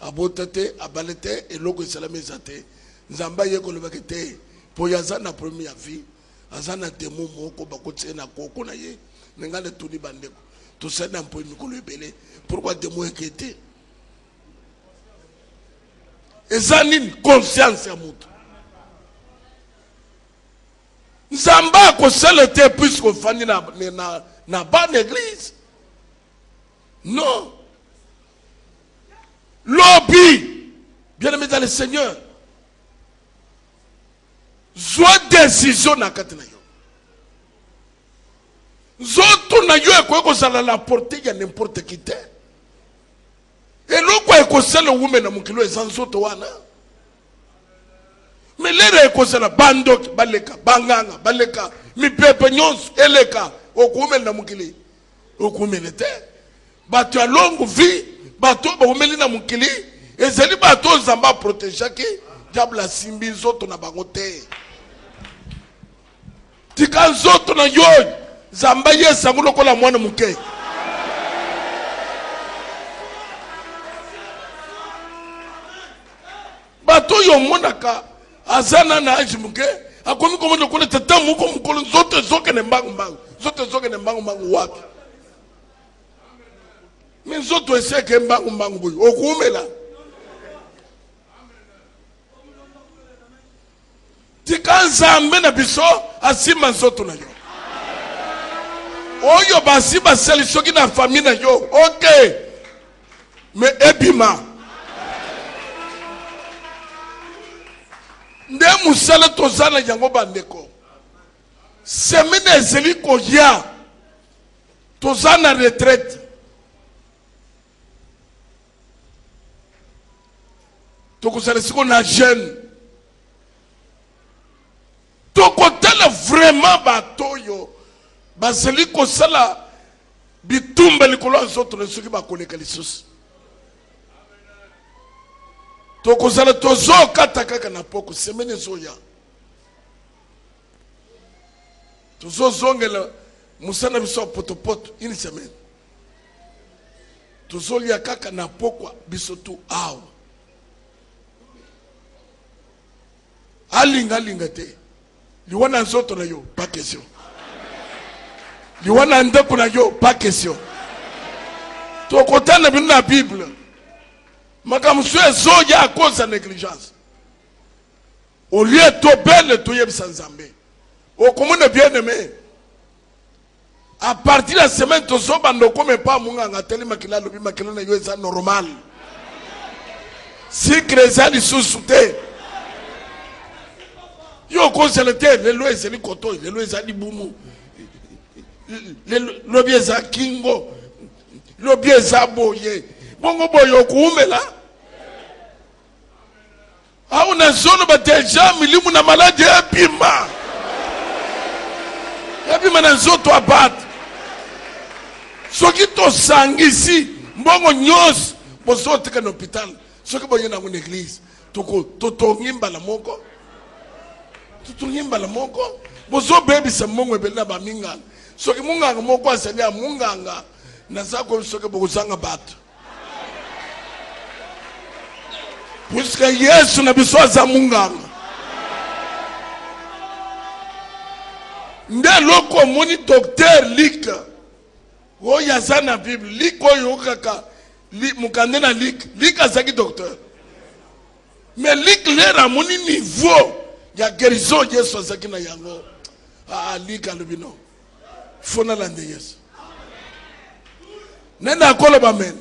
abotete abalete et logo salamezate nzamba yeko lobakete poyaza na première vie azana temo moko bakotse na koko na ye ngale tuni bandeko to sena mpo mikolo ebele pourquoi temo ekete ezani conscience ya mutu nzamba ko selete puisque fani na bonne église non. Lobby, bien aimé dans le Seigneur, zoa décision na katina yo. Zoto na yo ekwe ko sala la portée ya n'importe qui te. Et loko eko sala wume na mukilo ezanzoto wana. Mais lere eko sala bandok baleka banganga baleka mi pepe nyonso eleka okume na mukili. Okume te. Bato ya longue vie bato ba umeli na mukili ezeli bato zamba protéger ki diable asimbi nzoto na bango te. Tika nzoto na yo zamba yesango lokola mwana muke. Bato yo monaka azana na ajimuke akomi komo lokole tata muko mukolo nzoto zoke ne mbangu mbangu zote zoke ne mbangu mbangu wapi min zoto eseke mbangu mbangu boy okumela tika nzambe na biso asima nzoto na yo oyo basi baseli soki na famille na yo okay me ebima nde musala tozana yango bandeko semine ezeli koya tozana retraite tokozala siko na jeune tokotala vraiment batoyo bazeli kosala bitumba likolo ya nzoto na soki bakoleka lisusu tokozala tozokata kaka na poko semene ezoya tozozongela musana biso potopoto une semaine tozolia kaka na pokwa biso tu awa alinga te liwana nzoto na yo pas question liwana ndeko na yo pas question tokotana bino na Bible makamusu ezoya à cause de négligence au lieu to belle to yebisa nzambe au commune bien aimé à partir de la semaine to so bando comme pas munganga teli makila lobi makila na yo eza normal si kreza li susute yo conselete le lo ezeli koto le lo ezali bumu le lobi eza kingo lobi eza boye bongo boyo kuumela au na zone ba deja milimu na maladi ebima na nzoto abat soki to sangisi mbongo nyos bozote ka hôpital soki boyo na ngone église toko totongimba la moko bozo baby sa mbongo ebela ba minganga soki munganga moko asali ya munganga na zako soki bozanga bato puisque Yesu na biso aza munganga nde loko moni docteur lik oyo aza na Bible lik oyo kaka mukande na lik azaki docteur mais lik lera moni niveau ya guérison Yesu azaki na yango lik alobi no fona lande Yesu nenda koloba amen.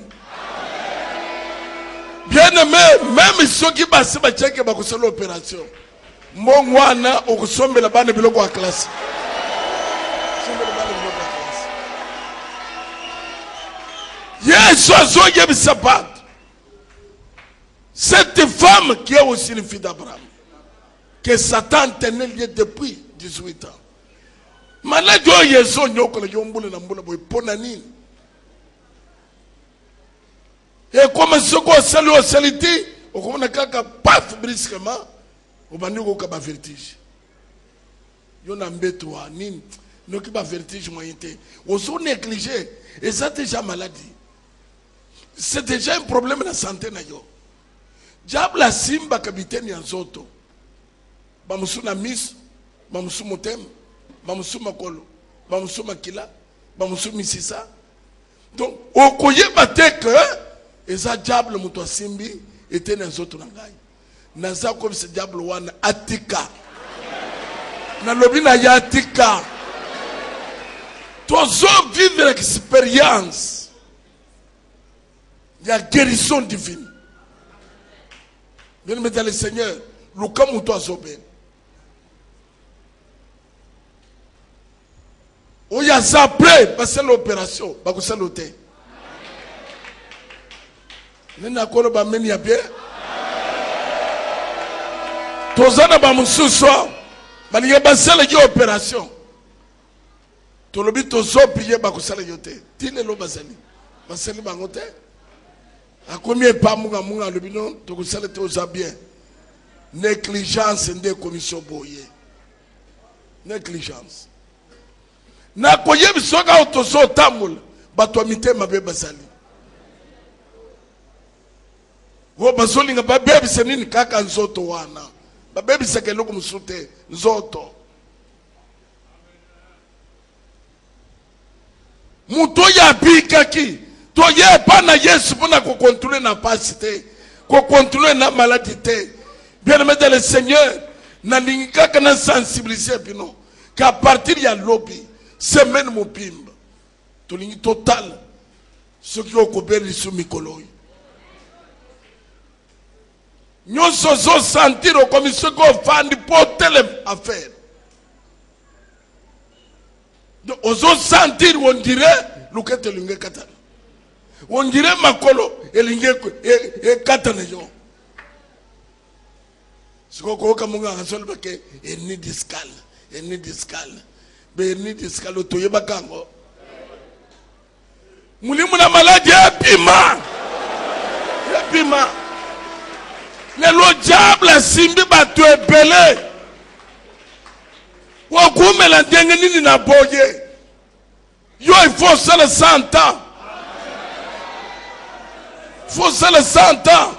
Bien aimé, même ceux qui passent par tchèque ba kusala l'opération. Mon wana okusombe la bana biloko wa classe. Yes, cette femme qui est aussi une fille d'Abraham, que Satan tenait lieu depuis 18 ans. Malade yo yeso nyoko na yombule na mbula boy ponanini. Et comme ce qu'on salue au saliti, on commence à paf brusquement, on va nous avoir vertige. On a mbetwa nin, nous qui ba vertige moyenté. On sont négligés et ça déjà maladie. C'est déjà un problème de la santé na yo. Diable la simba capitaine yanzoto. Ba musu na mis, ba musu motem, ba musu makolo, ba musu makila, ba musu misisa. Donc on koye bateke eza diable muto simbi était na nzoto na ngai naza comme ce diable wana atika na lobi na ya atika tozo vivre l'expérience ya guérison divine bien aimé dans le Seigneur luka muto azobe oya za prêt passer l'opération bakosala l'hôtel. Nena kolo ba meni ya bien. Tozana ba mususu bali ye basala yo opération. Tolobi tozo prier ba kusala yote. Tile lo basali. Basali bangote. Akomi pa munga munga lobino to kusala te oza bien. négligence nde commission boye négligence na koyebi soka otozo tamula bato mitema be bazali wo bazolinga babebisa nini kaka nzoto wana babebisa keloko musute nzoto muto ya bikaki to ye pana Yesu pona ko contrôler na pasité ko contrôler na maladie. Bien aimé dans le Seigneur, na lingaka na sensibiliser bino qu'à partir ya lobby semaine mobimba to lingi total ce qui okobeli su mikolo nyonso zo sentir comme ce qu'on fait pour telle affaire donc ozo sentir on dirait lukete lingi katana on dirait makolo elingi katana yo siko ko munga hasol bake eni discal be eni discal to yeba kango mulimu na maladi epima le lo diable simbi batu ebele wa kumela ndenge nini na boye yo il faut ça le 100 ans faut ça le 100 ans.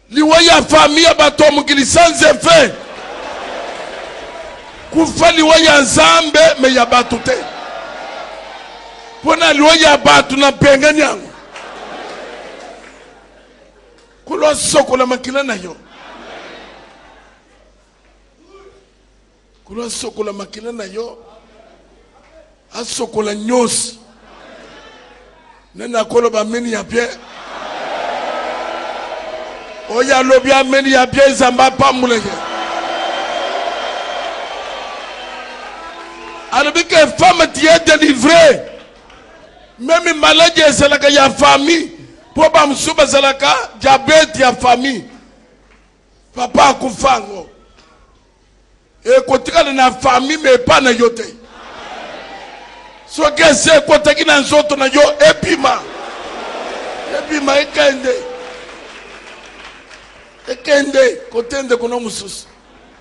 Liwaya famille bato mukili sans effet kufa liwaya nzambe me ya batu te pona liwaya batu na penga nyango kulo sokola makila na yo kulo sokola makila na yo asokola nyos nena kolo ba meni ya bien oya lobi ameni ya bien zamba pa muleke alors que femme qui est délivrée même maladie ezalaka ya famille po ba musuba zalaka diabète ya famille papa akufango e kotikala na famille mais pas na yote so que c'est kotaki na nzoto na yo epima ekende kotende kono mususu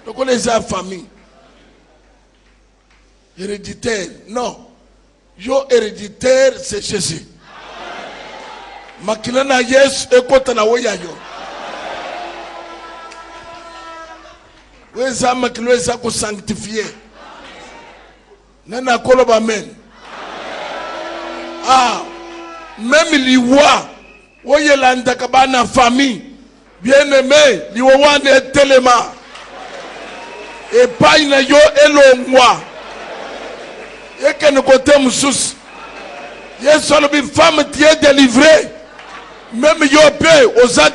donc les famille héréditaire non yo héréditaire c'est Jésus makila na Yesu ekota na woya yo weza makilo eza ko sanctifier nana koloba amen même liwa oyelanda kabana famille bien aimé liwawane telema et pas na yo elongwa ekene kote mususu Yesu alobi femme qui est délivrée même yo pe oza